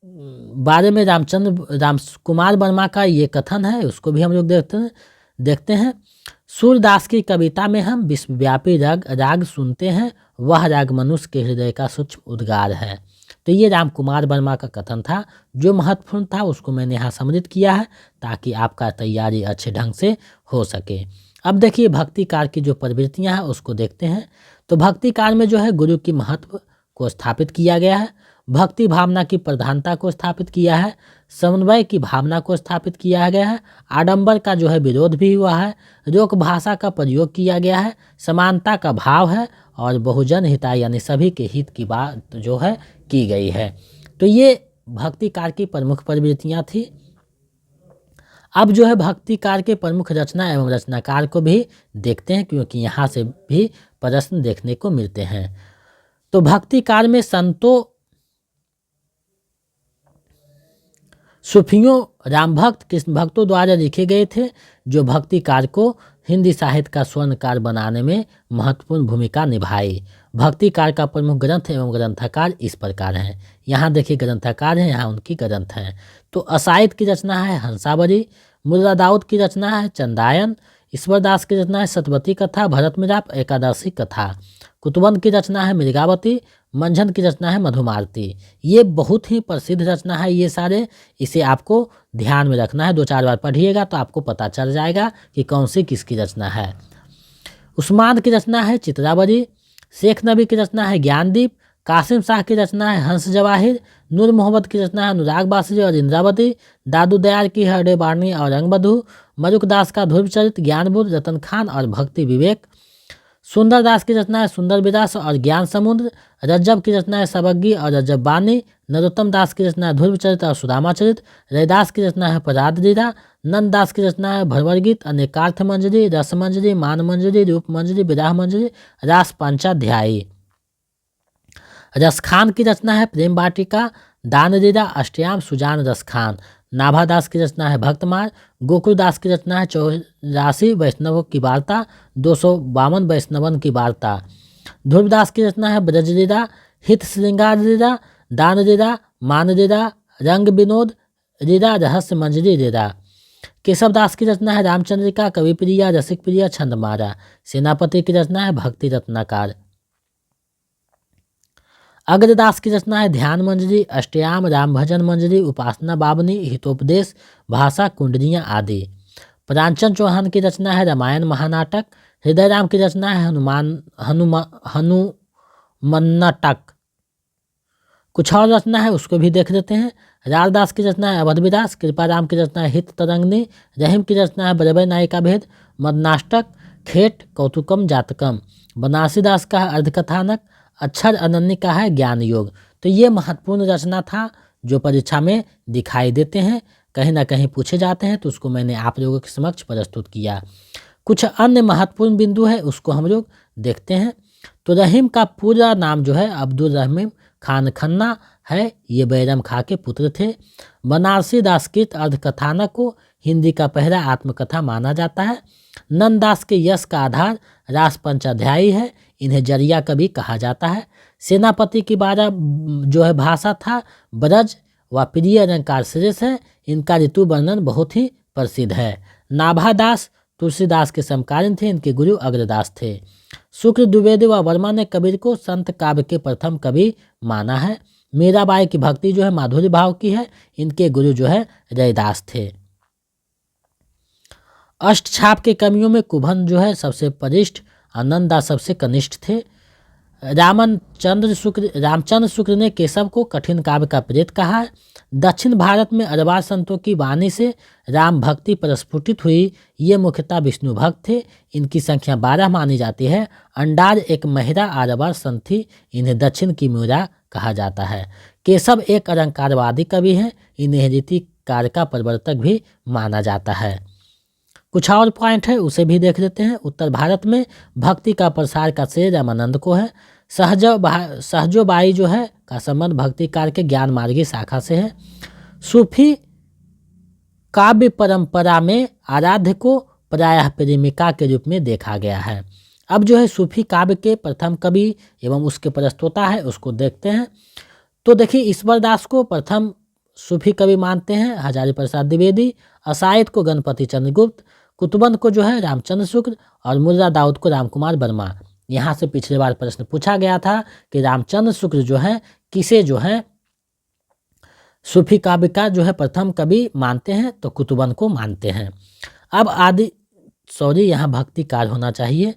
Speaker 1: बारे में रामकुमार वर्मा का ये कथन है, उसको भी हम लोग देखते हैं। सूरदास की कविता में हम विश्वव्यापी राग सुनते हैं, वह राग मनुष्य के हृदय का सूक्ष्म उद्गार है। तो ये रामकुमार वर्मा का कथन था, जो महत्वपूर्ण था उसको मैंने यहाँ सम्मिलित किया है ताकि आपका तैयारी अच्छे ढंग से हो सके। अब देखिए भक्ति कार्य की जो प्रवृत्तियाँ हैं उसको देखते हैं। तो भक्ति कार्य में जो है गुरु की महत्व को स्थापित किया गया है, भक्ति भावना की प्रधानता को स्थापित किया है, समन्वय की भावना को स्थापित किया गया है, आडंबर का जो है विरोध भी हुआ है, लोक भाषा का प्रयोग किया गया है, समानता का भाव है और बहुजन हिताय यानी सभी के हित की बात जो है की गई है। तो ये भक्ति कार्य की प्रमुख प्रवृत्तियाँ थी। अब जो है भक्ति कार्य के प्रमुख रचना एवं रचनाकार को भी देखते हैं, क्योंकि यहाँ से भी प्रश्न देखने को मिलते हैं। तो भक्ति कार्य में संतों, सूफियों, राम भक्त, कृष्ण भक्तों द्वारा लिखे गए थे, जो भक्ति कार्य को हिंदी साहित्य का स्वर्णकार बनाने में महत्वपूर्ण भूमिका निभाई। भक्ति कार्य का प्रमुख ग्रंथ एवं ग्रंथकार इस प्रकार हैं। यहाँ देखिए ग्रंथकार हैं, यहाँ उनकी ग्रंथ हैं। तो असाइद की रचना है हंसावली, मुल्ला दाऊद की रचना है चंदायन, ईश्वरदास की रचना है सतवती कथा, भरत मिलाप एकादशी कथा, कुतुबंद की रचना है मृगावती, मंझन की रचना है मधुमालती। ये बहुत ही प्रसिद्ध रचना है ये सारे, इसे आपको ध्यान में रखना है। 2-4 बार पढ़िएगा तो आपको पता चल जाएगा कि कौन सी किसकी रचना है। उस्मान की रचना है चित्रावली, शेख नबी की रचना है ज्ञानदीप, कासिम शाह की रचना है हंस जवाहिर, नूर मोहम्मद की रचना है अनुराग बासरी और इंद्रावती, दादू दयाल की हरडे बारनी और रंगबधू, मरुक दास का ध्रुव चरित, ज्ञानबुद्ध, रतन खान और भक्ति विवेक, सुंदर दास की रचना है सुंदर विलास और ज्ञान समुद्र, रज्जब की रचना है सबग्गी और रज्जब बानी, नरोत्तम दास की रचना है ध्रुव चरित और सुदामा चरित, रैदास की रचना है पराद लीला, नंद दास की रचना है भरवर गीत, अनेकार्थ मंजरी, रस मंजरी, मान मंजरी, रूप मंजरी, विराह मंजरी, रास पंचाध्यायी। रसखान की रचना है प्रेम वाटिका, दान लीला, अष्टयाम, सुजान रसखान, नाभादास की रचना है भक्तमार, गोकुलदास की रचना है 84 वैष्णवों की वार्ता, 252 वैष्णवन की वार्ता, ध्रुवदास की रचना है ब्रजलीला, हित श्रृंगार लीला, दान लीला, मान लीला, रंग विनोद लीला, रहस्य मंजरी लीला, केशवदास की रचना है रामचंद्रिका, कविप्रिया, रसिक प्रिया, छंदमारा, सेनापति की रचना है भक्ति रत्नाकार, अग्रदास की रचना है ध्यान मंजरी, अष्टयाम, राम भजन मंजरी, उपासना बावनी, हितोपदेश, भाषा कुंडलियाँ आदि। प्राणचंद चौहान की रचना है रामायण महानाटक, हृदय राम की रचना है हनुमन्नाटक। कुछ और रचना है उसको भी देख लेते हैं। रारदास की रचना है अवध विलास, कृपाराम की रचना है हित तरंगनी, रहीम की रचना है बरबई नायिका भेद, मदनाष्टक, खेट, कौतुकम जातकम, बनारसीदास का है अर्धकथानक, अक्षर अनन्य का है ज्ञान योग। तो ये महत्वपूर्ण रचना था जो परीक्षा में दिखाई देते हैं, कहीं ना कहीं पूछे जाते हैं, तो उसको मैंने आप लोगों के समक्ष प्रस्तुत किया। कुछ अन्य महत्वपूर्ण बिंदु है उसको हम लोग देखते हैं। तो रहीम का पूरा नाम जो है अब्दुल रहमान खान खन्ना है, ये बैरम खां के पुत्र थे। बनारसी दास कृत अर्धकथानक को हिंदी का पहला आत्मकथा माना जाता है। नंददास के यश का आधार रास पंचाध्यायी है, इन्हें जरिया कवि कहा जाता है। सेनापति की 12 जो है भाषा था ब्रज व प्रिय अलंकार श्रेष्ठ है, इनका ऋतु वर्णन बहुत ही प्रसिद्ध है। नाभादास तुलसीदास के समकालीन थे, इनके गुरु अग्रदास थे। शुक्ल द्विवेदी व वर्मा ने कबीर को संत काव्य के प्रथम कवि माना है। मीराबाई की भक्ति जो है माधुर्य भाव की है, इनके गुरु जो है रैदास थे। अष्टछाप के कवियों में कुंभन जो है सबसे वरिष्ठ, नंददास सबसे कनिष्ठ थे। रामचंद्र शुक्ल ने केशव को कठिन काव्य का प्रेत कहा है। दक्षिण भारत में अरबार संतों की वाणी से राम भक्ति प्रस्फुटित हुई। ये मुख्यतः विष्णु भक्त थे। इनकी संख्या 12 मानी जाती है। अंडार एक महिला अरबार संत थी। इन्हें दक्षिण की मीरा कहा जाता है। केशव एक अलंकारवादी कवि हैं। इन्हें रीतिकार का प्रवर्तक भी माना जाता है। कुछ और पॉइंट है उसे भी देख लेते हैं। उत्तर भारत में भक्ति का प्रसार का श्रेय रामानंद को है। सहजोबाई जो है का संबंध भक्तिकार के ज्ञान मार्गी शाखा से है। सूफी काव्य परंपरा में आराध्य को प्रायः प्रेमिका के रूप में देखा गया है। अब जो है सूफी काव्य के प्रथम कवि एवं उसके प्रस्तोता है उसको देखते हैं। तो देखिए ईश्वर दास को प्रथम सूफी कवि मानते हैं हजारी प्रसाद द्विवेदी। असायद को गणपति चंद्रगुप्त, कुतुबन को जो है रामचंद्र शुक्ल और मुर्रा दाऊद को रामकुमार वर्मा। यहाँ से पिछले बार प्रश्न पूछा गया था कि रामचंद्र शुक्ल जो है किसे जो है सूफी काव्य का जो है प्रथम कवि मानते हैं, तो कुतुबन को मानते हैं। अब यहाँ भक्तिकार होना चाहिए।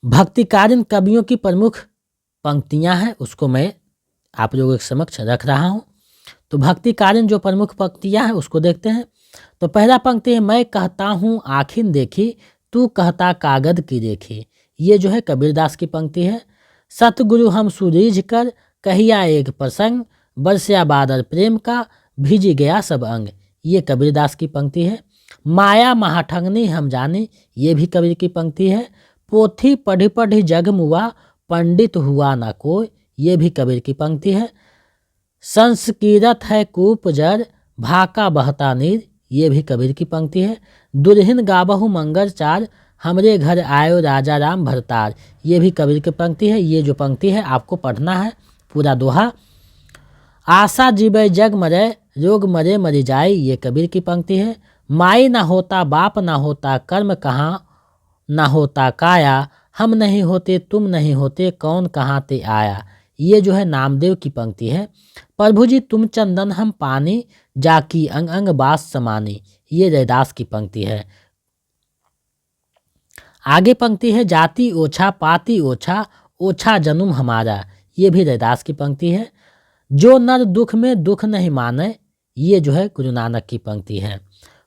Speaker 1: भक्तिकालीन कवियों की प्रमुख पंक्तियां हैं उसको मैं आप लोगों के समक्ष रख रहा हूं। तो भक्तिकालीन जो प्रमुख पंक्तियां हैं उसको देखते हैं। तो पहला पंक्ति है, मैं कहता हूँ आखिन देखी, तू कहता कागद की देखी। ये जो है कबीरदास की पंक्ति है। सतगुरु हम सुरीझ कर कहिया एक प्रसंग, बरसिया बादल प्रेम का भीजी गया सब अंग। ये कबीरदास की पंक्ति है। माया महाठगनी हम जाने, ये भी कबीर की पंक्ति है। पोथी पढ़ी पढ़ी जग मुआ, पंडित हुआ ना कोई, ये भी कबीर की पंक्ति है। संस्कीरत है कूप जर, भाका बहता नीर, ये भी कबीर की पंक्ति है। दुल्हिन गाबहु मंगर चार, हमरे घर आयो राजा राम भरतार, ये भी कबीर की पंक्ति है। ये जो पंक्ति है आपको पढ़ना है पूरा दोहा। आशा जीवे जग मरे, रोग मरे मरी जाए, ये कबीर की पंक्ति है। माई ना होता बाप ना होता, कर्म कहाँ ना होता काया, हम नहीं होते तुम नहीं होते, कौन कहाँ ते आया, ये जो है नामदेव की पंक्ति है। प्रभु जी तुम चंदन हम पानी, जाकी अंग अंग बास समानी, ये रैदास की पंक्ति है। आगे पंक्ति है, जाति ओछा पाति ओछा, ओछा जन्म हमारा, ये भी रैदास की पंक्ति है। जो नर दुख में दुख नहीं माने, ये जो है गुरु नानक की पंक्ति है।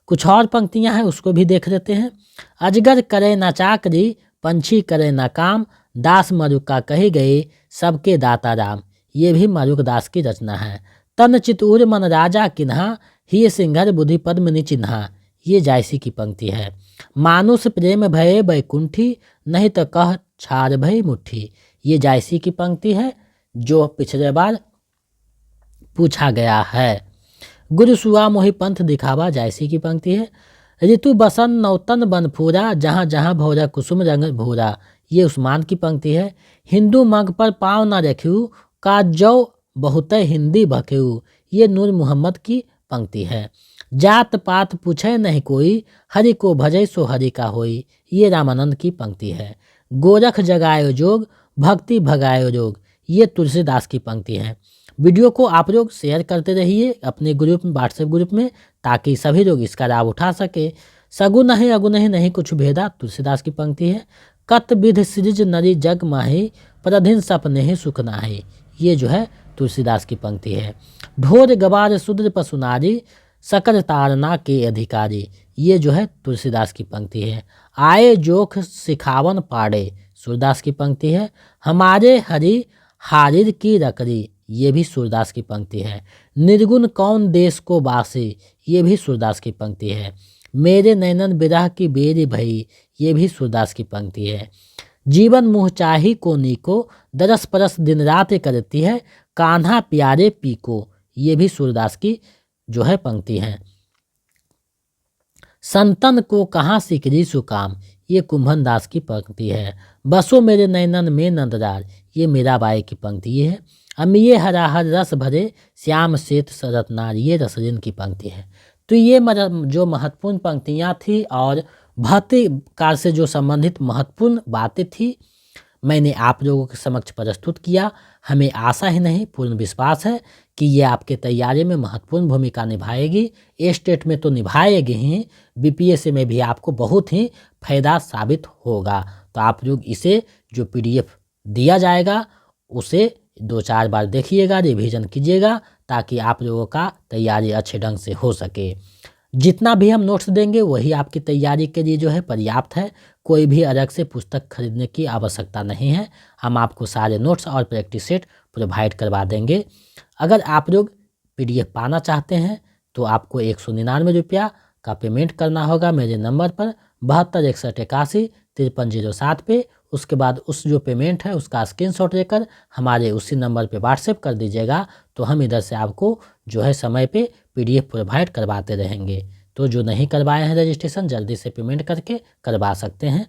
Speaker 1: कुछ और पंक्तियां हैं उसको भी देख लेते हैं। अजगर करे ना चाकरी, पंछी करे ना काम, दास मरुका कहे गए, सबके दाता राम, ये भी मरुक दास की रचना है। तन चितूर मन राजा किन्हा, ही सिंघर बुद्धि पद्मनि चिन्हा, ये जायसी की पंक्ति है। मानुष प्रेम भये बैकुंठी, नहीं तो कह छार भय मुट्ठी, ये जायसी की पंक्ति है जो पिछले बार पूछा गया है। गुरु सुआ मोहि पंथ दिखावा, जायसी की पंक्ति है। ऋतु बसन नौतन बन फूरा, जहाँ जहाँ भौरा कुसुम रंग भूरा, ये उस्मान की पंक्ति है। हिंदू मग पर पाँव न रख्यू, का जौ बहुत हिंदी भख्यू, ये नूर मोहम्मद की पंक्ति है। जात पात पूछे नहीं कोई, हरि को भजै सो हरि का होई, ये रामानंद की पंक्ति है। गोरख जगायो जोग, भक्ति भगायो रोग, ये तुलसीदास की पंक्ति है। वीडियो को आप लोग शेयर करते रहिए अपने ग्रुप में, व्हाट्सएप ग्रुप में, ताकि सभी लोग इसका लाभ उठा सके। सगुन नहीं अगुन नहीं कुछ भेदा, तुलसीदास की पंक्ति है। कत विध सृज नरी जग माही, प्रधिन सपने ही सुख नाही, ये जो है तुलसीदास की पंक्ति है। ढोर गवार शूद्र पशु नारी, सकल तारना के अधिकारी, ये जो है तुलसीदास की पंक्ति है। आए जोख सिखावन पाड़े, सूरदास की पंक्ति है। हमारे हरि हारिर की रकरी, ये भी सूरदास की पंक्ति है। निर्गुण कौन देश को बासे, ये भी सूरदास की पंक्ति है। मेरे नैनन बिरह की बेरी भई, ये भी सूरदास की पंक्ति है। जीवन मुँह चाही को नीको, दरस परस दिन रात करती है, कान्हा प्यारे पीको, ये भी सूरदास की जो है पंक्ति है। संतन को कहाँ सिकरी सुकाम, ये कुंभन दास की पंक्ति है। बसो मेरे नैनन में नंदरार, ये मीराबाई की पंक्ति है। अमिये हराहर रस भरे, श्याम श्वेत सरतनार, ये रसरिन की पंक्ति है। तो ये जो महत्वपूर्ण पंक्तियाँ थी और भक्तिकार से जो संबंधित महत्वपूर्ण बातें थी, मैंने आप लोगों के समक्ष प्रस्तुत किया। हमें आशा ही नहीं पूर्ण विश्वास है कि ये आपके तैयारी में महत्वपूर्ण भूमिका निभाएगी। ए स्टेट में तो निभाएगी ही, बीपीएससी में भी आपको बहुत ही फायदा साबित होगा। तो आप लोग इसे जो पीडीएफ दिया जाएगा उसे 2-4 बार देखिएगा, रिवीजन कीजिएगा, ताकि आप लोगों का तैयारी अच्छे ढंग से हो सके। जितना भी हम नोट्स देंगे वही आपकी तैयारी के लिए जो है पर्याप्त है। कोई भी अलग से पुस्तक खरीदने की आवश्यकता नहीं है। हम आपको सारे नोट्स और प्रैक्टिस सेट प्रोवाइड करवा देंगे। अगर आप लोग पीडीएफ पाना चाहते हैं तो आपको 199 रुपया का पेमेंट करना होगा मेरे नंबर पर 7261815307 पे। उसके बाद उस जो पेमेंट है उसका स्क्रीनशॉट लेकर हमारे उसी नंबर पे व्हाट्सएप कर दीजिएगा, तो हम इधर से आपको जो है समय पे पीडीएफ प्रोवाइड करवाते रहेंगे। तो जो नहीं करवाए हैं रजिस्ट्रेशन, जल्दी से पेमेंट करके करवा सकते हैं।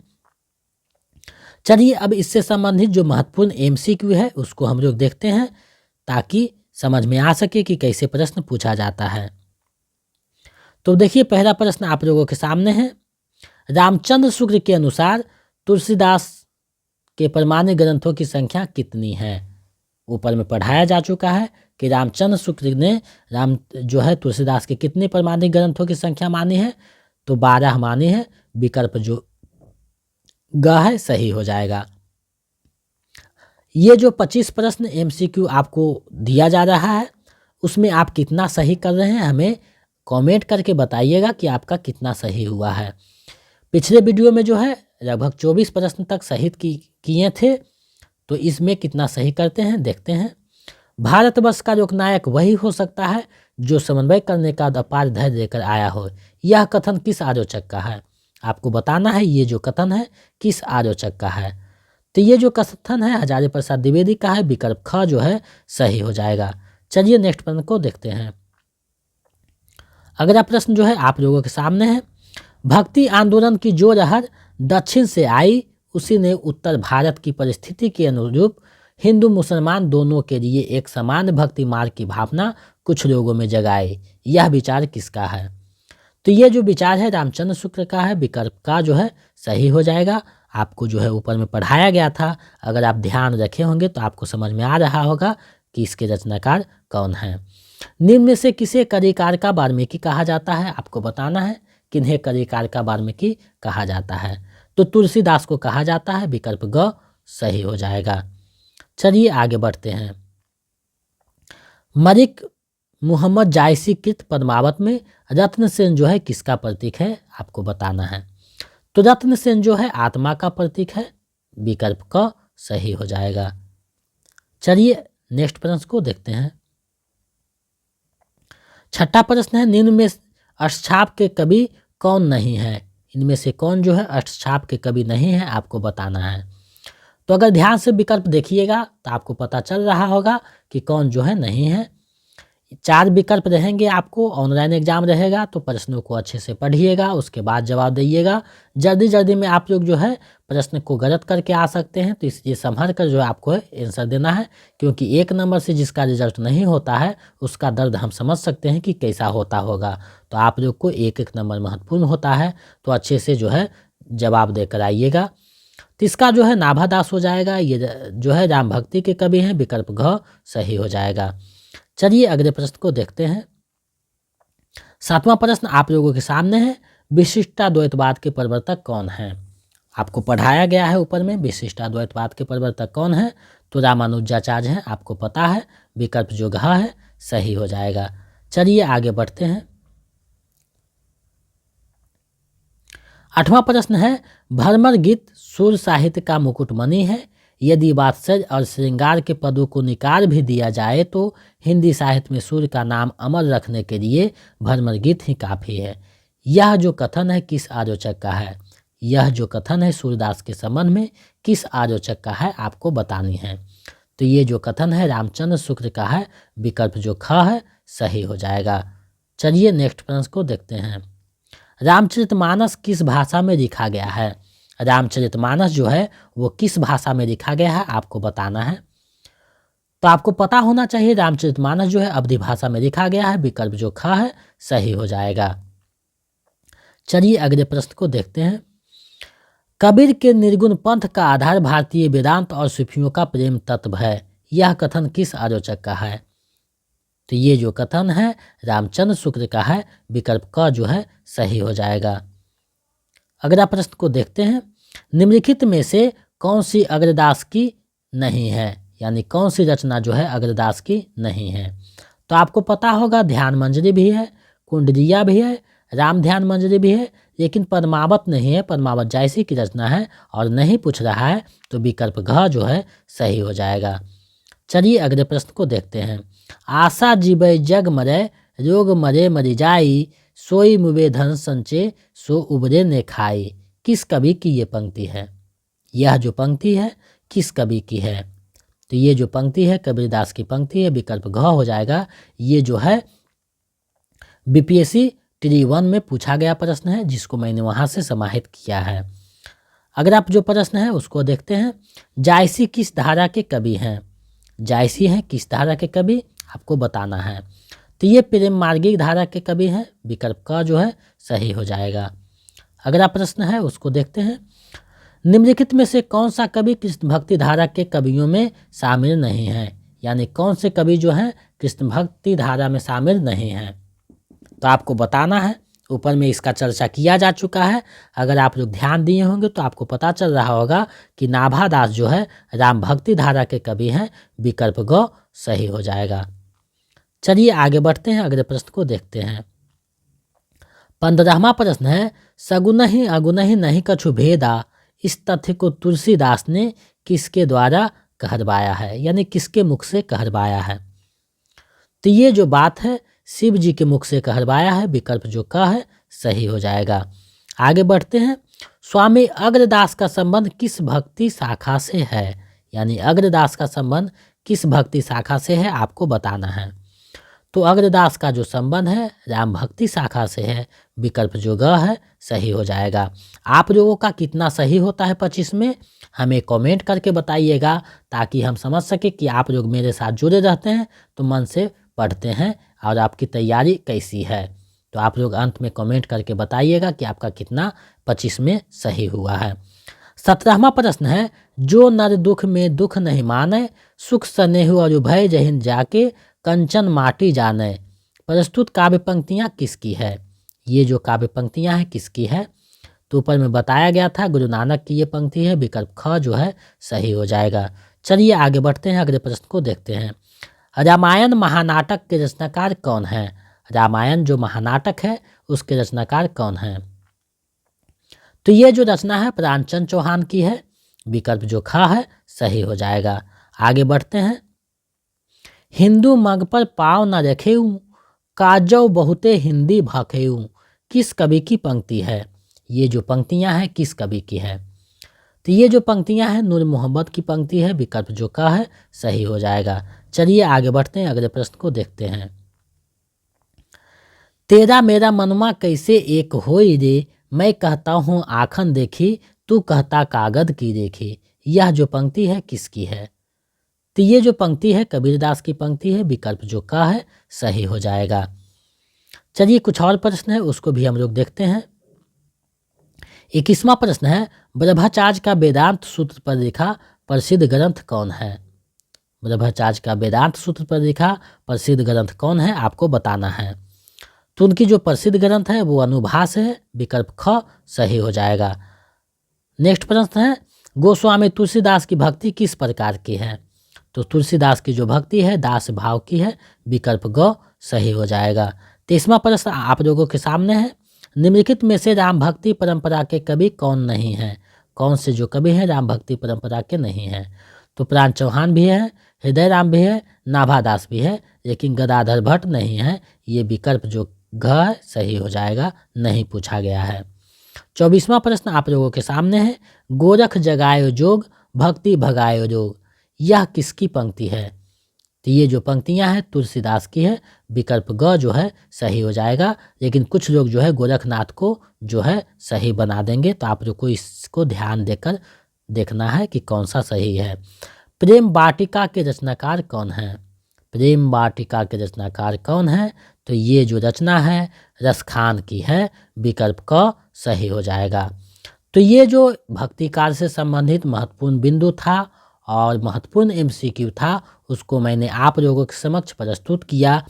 Speaker 1: चलिए अब इससे संबंधित जो महत्वपूर्ण एमसीक्यू है उसको हम लोग देखते हैं, ताकि समझ में आ सके कि कैसे प्रश्न पूछा जाता है। तो देखिए पहला प्रश्न आप लोगों के सामने है। रामचंद्र शुक्ल के अनुसार तुलसीदास के प्रमाणिक ग्रंथों की संख्या कितनी है? ऊपर में पढ़ाया जा चुका है कि रामचंद्र शुक्ल ने जो है तुलसीदास के कितने प्रमाणिक ग्रंथों की संख्या मानी है? तो 12 मानी है। विकल्प जो ग है सही हो जाएगा। ये जो 25 प्रश्न एमसीक्यू आपको दिया जा रहा है उसमें आप कितना सही कर रहे हैं हमें कमेंट करके बताइएगा कि आपका कितना सही हुआ है। पिछले वीडियो में जो है लगभग 24 प्रश्न तक सही किए थे, तो इसमें कितना सही करते हैं देखते हैं। भारतवर्ष का लोकनायक वही हो सकता है जो समन्वय करने का अपार धैर्य लेकर आया हो। यह कथन किस आलोचक का है? आपको बताना है ये जो कथन है किस आलोचक का है। तो ये जो कथन है हजारी प्रसाद द्विवेदी का है। विकल्प ख जो है सही हो जाएगा। चलिए नेक्स्ट प्रश्न को देखते हैं। अगला प्रश्न जो है आप लोगों के सामने है। भक्ति आंदोलन की जो लहर दक्षिण से आई उसी ने उत्तर भारत की परिस्थिति के अनुरूप हिंदू मुसलमान दोनों के लिए एक समान भक्ति मार्ग की भावना कुछ लोगों में जगाई। यह विचार किसका है? तो ये जो विचार है रामचंद्र शुक्ल का है। विकल्प का जो है सही हो जाएगा। आपको जो है ऊपर में पढ़ाया गया था, अगर आप ध्यान रखे होंगे तो आपको समझ में आ रहा होगा कि इसके रचनाकार कौन है। निम्न में से किसे कलिकार का वाल्मीकि कहा जाता है? आपको बताना है किन्हें कलिकार का वाल्मीकि कहा जाता है। तो तुलसीदास को कहा जाता है। विकल्प ग सही हो जाएगा। चलिए आगे बढ़ते हैं। मलिक मोहम्मद जायसी कृत पद्मावत में रत्न सेन जो है किसका प्रतीक है? आपको बताना है। तो रत्न सेन जो है आत्मा का प्रतीक है। विकल्प क सही हो जाएगा। चलिए नेक्स्ट प्रश्न को देखते हैं। छठा प्रश्न है। निम्न में अष्टछाप के कवि कौन नहीं है? इनमें से कौन जो है अष्टछाप के कवि नहीं है आपको बताना है। तो अगर ध्यान से विकल्प देखिएगा तो आपको पता चल रहा होगा कि कौन जो है नहीं है। 4 विकल्प रहेंगे, आपको ऑनलाइन एग्जाम रहेगा तो प्रश्नों को अच्छे से पढ़िएगा, उसके बाद जवाब दीजिएगा। जल्दी जल्दी में आप लोग जो है प्रश्न को गलत करके आ सकते हैं, तो इसलिए संभल कर जो है आपको आंसर देना है, क्योंकि 1 नंबर से जिसका रिजल्ट नहीं होता है उसका दर्द हम समझ सकते हैं कि कैसा होता होगा। तो आप लोग को 1-1 नंबर महत्वपूर्ण होता है, तो अच्छे से जो है जवाब देकर आइएगा। तो इसका जो है नाभादास हो जाएगा। ये जो है राम भक्ति के कवि हैं। विकल्प घ सही हो जाएगा। चलिए अगले प्रश्न को देखते हैं। 7वां प्रश्न आप लोगों के सामने है। विशिष्टाद्वैतवाद के प्रवर्तक कौन है? आपको पढ़ाया गया है ऊपर में विशिष्टाद्वैतवाद के प्रवर्तक कौन है? तो रामानुजाचार्य हैं, आपको पता है। विकल्प जो घ है सही हो जाएगा। चलिए आगे बढ़ते हैं। 8वां प्रश्न है। भ्रमर गीत सुर साहित्य का मुकुटमणि है। यदि वात्सल्य और श्रृंगार के पदों को निकाल भी दिया जाए तो हिंदी साहित्य में सूर्य का नाम अमर रखने के लिए भ्रमर गीत ही काफ़ी है। यह जो कथन है किस आलोचक का है? यह जो कथन है सूरदास के संबंध में किस आलोचक का है आपको बतानी है। तो ये जो कथन है रामचंद्र शुक्ल का है। विकल्प जो ख है सही हो जाएगा। चलिए नेक्स्ट प्रश्न को देखते हैं। रामचरितमानस किस भाषा में लिखा गया है? रामचरितमानस जो है वो किस भाषा में लिखा गया है आपको बताना है। तो आपको पता होना चाहिए रामचरितमानस जो है अवधी भाषा में लिखा गया है। विकल्प जो ख है सही हो जाएगा। चलिए अगले प्रश्न को देखते हैं। कबीर के निर्गुण पंथ का आधार भारतीय वेदांत और सूफियों का प्रेम तत्व है। यह कथन किस आलोचक का है? तो ये जो कथन है रामचंद्र शुक्ल का है, विकल्प क जो है सही हो जाएगा। अगला प्रश्न को देखते हैं, निम्नलिखित में से कौन सी अग्रदास की नहीं है, यानी कौन सी रचना जो है अग्रदास की नहीं है। तो आपको पता होगा ध्यान मंजरी भी है, कुंडलिया भी है, राम ध्यान मंजरी भी है, लेकिन पद्मावत नहीं है। पद्मावत जायसी की रचना है और नहीं पूछ रहा है, तो विकल्प घ जो है सही हो जाएगा। चलिए अगले प्रश्न को देखते हैं, आशा जीवै जग मरै, रोग मरे मरि जाई, सोई मुबे धन संचे, सो उबरे ने खाई। किस कवि की ये पंक्ति है? यह जो पंक्ति है किस कवि की है? तो ये जो पंक्ति है कबीरदास की पंक्ति है, विकल्प घ हो जाएगा। ये जो है बीपीएससी टी 1 में पूछा गया प्रश्न है, जिसको मैंने वहाँ से समाहित किया है। अगर आप जो प्रश्न है उसको देखते हैं, जायसी किस धारा के कवि हैं? जायसी हैं किस धारा के कवि, आपको बताना है। तो ये प्रेम मार्गी धारा के कवि हैं, विकल्प का जो है सही हो जाएगा। अगला प्रश्न है उसको देखते हैं, निम्नलिखित में से कौन सा कवि कृष्ण भक्ति धारा के कवियों में शामिल नहीं है, यानी कौन से कवि जो हैं कृष्ण भक्ति धारा में शामिल नहीं हैं। तो आपको बताना है, ऊपर में इसका चर्चा किया जा चुका है। अगर आप लोग ध्यान दिए होंगे तो आपको पता चल रहा होगा कि नाभादास जो है राम भक्ति धारा के कवि हैं, विकल्प ग सही हो जाएगा। चलिए आगे बढ़ते हैं, अगले प्रश्न को देखते हैं। 15वां प्रश्न है, सगुनहि अगुनहि नहीं कछु भेदा, इस तथ्य को तुलसीदास ने किसके द्वारा कहरवाया है, यानी किसके मुख से कहरवाया है। तो ये जो बात है शिव जी के मुख से कहरवाया है, विकल्प जो का है सही हो जाएगा। आगे बढ़ते हैं, स्वामी अग्रदास का संबंध किस भक्ति शाखा से है, यानी अग्रदास का संबंध किस भक्ति शाखा से है आपको बताना है। तो अग्रदास का जो संबंध है राम भक्ति शाखा से है, विकल्प जो ग है सही हो जाएगा। आप लोगों का कितना सही होता है 25 में हमें कमेंट करके बताइएगा, ताकि हम समझ सके कि आप लोग मेरे साथ जुड़े रहते हैं, तो मन से पढ़ते हैं और आपकी तैयारी कैसी है। तो आप लोग अंत में कमेंट करके बताइएगा कि आपका कितना 25 में सही हुआ है। 17वां प्रश्न है, जो नर दुख में दुख नहीं माने, सुख स्नेह और भय जहिन जाके, कंचन माटी जाने। प्रस्तुत काव्य पंक्तियाँ किसकी है? ये जो काव्य पंक्तियाँ हैं किसकी है? तो ऊपर में बताया गया था गुरु नानक की ये पंक्ति है, विकल्प ख जो है सही हो जाएगा। चलिए आगे बढ़ते हैं, अगले प्रश्न को देखते हैं। रामायण महानाटक के रचनाकार कौन है? रामायण जो महानाटक है उसके रचनाकार कौन है? तो ये जो रचना है प्राणचंद चौहान की है, विकल्प जो ख है सही हो जाएगा। आगे बढ़ते हैं, हिंदू मग पर पाँव न रखेऊ, काजौ बहुते हिंदी भाखेऊ। किस कवि की पंक्ति है? ये जो पंक्तियां हैं किस कवि की है? तो ये जो पंक्तियां हैं नूर मोहम्मद की पंक्ति है, विकल्प जो का है सही हो जाएगा। चलिए आगे बढ़ते हैं, अगले प्रश्न को देखते हैं। तेरा मेरा मनमा कैसे एक होई रे, मैं कहता हूँ आखन देखी, तू कहता कागद की देखी। यह जो पंक्ति है किसकी है? तो ये जो पंक्ति है कबीरदास की पंक्ति है, विकल्प जो का है सही हो जाएगा। चलिए कुछ और प्रश्न है उसको भी हम लोग देखते हैं। 21वां प्रश्न है, ब्रह्मचार्य का वेदांत सूत्र पर लिखा प्रसिद्ध ग्रंथ कौन है? ब्रह्मचार्य का वेदांत सूत्र पर लिखा प्रसिद्ध ग्रंथ कौन है आपको बताना है। तो उनकी जो प्रसिद्ध ग्रंथ है वो अनुभास है, विकल्प ख सही हो जाएगा। नेक्स्ट प्रश्न है, गोस्वामी तुलसीदास की भक्ति किस प्रकार की है? तो तुलसीदास की जो भक्ति है दास भाव की है, विकल्प ग सही हो जाएगा। 23वां प्रश्न आप लोगों के सामने है, निम्नलिखित में से राम भक्ति परंपरा के कवि कौन नहीं है? कौन से जो कवि हैं राम भक्ति परंपरा के नहीं हैं? तो प्राण चौहान भी है, हृदय राम भी है, नाभादास भी है, लेकिन गदाधर भट्ट नहीं है। ये विकल्प जो घ सही हो जाएगा, नहीं पूछा गया है। 24वां प्रश्न आप लोगों के सामने है, गोरख जगायो जोग भक्ति भगायो रोग। यह किसकी पंक्ति है? तो ये जो पंक्तियां हैं तुलसीदास की है, विकल्प ग जो है सही हो जाएगा। लेकिन कुछ लोग जो है गोरखनाथ को जो है सही बना देंगे, तो आप लोग को इसको ध्यान देकर देखना है कि कौन सा सही है। प्रेम वाटिका के रचनाकार कौन है? प्रेम वाटिका के रचनाकार कौन है? तो ये जो रचना है रसखान की है, विकल्प क सही हो जाएगा। तो ये जो भक्तिकार से संबंधित महत्वपूर्ण बिंदु था और महत्वपूर्ण MCQ था, उसको मैंने आप लोगों के समक्ष प्रस्तुत किया।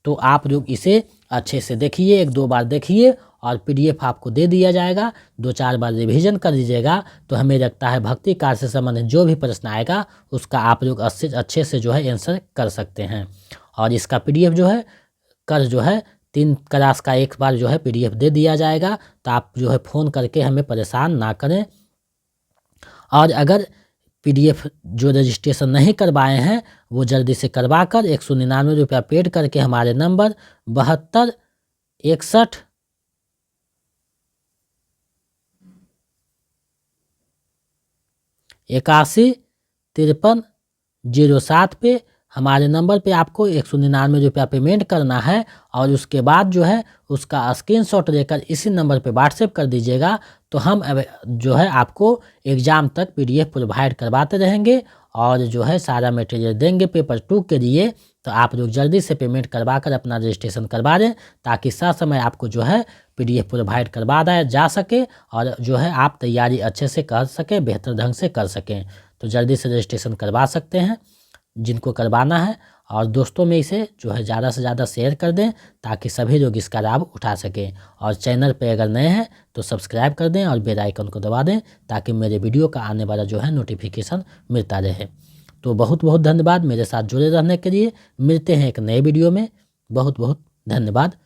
Speaker 1: तो आप लोग इसे अच्छे से देखिए, 1-2 बार देखिए और PDF आपको दे दिया जाएगा। 2-4 बार रिवीजन कर लीजिएगा तो हमें लगता है भक्ति कार्य से संबंधित जो भी प्रश्न आएगा उसका आप लोग अच्छे से जो है आंसर कर सकते हैं। और इसका PDF जो है कल जो है 3 क्लास का एक बार जो है PDF दे दिया जाएगा। तो आप जो है फ़ोन करके हमें परेशान ना करें। और अगर PDF जो रजिस्ट्रेशन नहीं करवाए हैं वो जल्दी से करवा कर 199 रुपया पेड करके हमारे नंबर 72 61 81 53 07 पे हमारे नंबर पे आपको 199 रुपया पेमेंट करना है। और उसके बाद जो है उसका स्क्रीनशॉट लेकर इसी नंबर पे व्हाट्सएप कर दीजिएगा। तो हम जो है आपको एग्ज़ाम तक PDF प्रोवाइड करवाते रहेंगे और जो है सारा मटेरियल देंगे पेपर 2 के लिए। तो आप लोग जल्दी से पेमेंट करवा कर अपना रजिस्ट्रेशन करवा दें ताकि समय आपको जो है PDF प्रोवाइड करवा दिया जा सके और जो है आप तैयारी अच्छे से कर सकें, बेहतर ढंग से कर सकें। तो जल्दी से रजिस्ट्रेशन करवा सकते हैं जिनको करवाना है। और दोस्तों में इसे जो है ज़्यादा से ज़्यादा शेयर कर दें ताकि सभी लोग इसका लाभ उठा सकें। और चैनल पे अगर नए हैं तो सब्सक्राइब कर दें और बेल आइकन को दबा दें ताकि मेरे वीडियो का आने वाला जो है नोटिफिकेशन मिलता रहे। तो बहुत बहुत धन्यवाद मेरे साथ जुड़े रहने के लिए। मिलते हैं एक नए वीडियो में। बहुत बहुत धन्यवाद।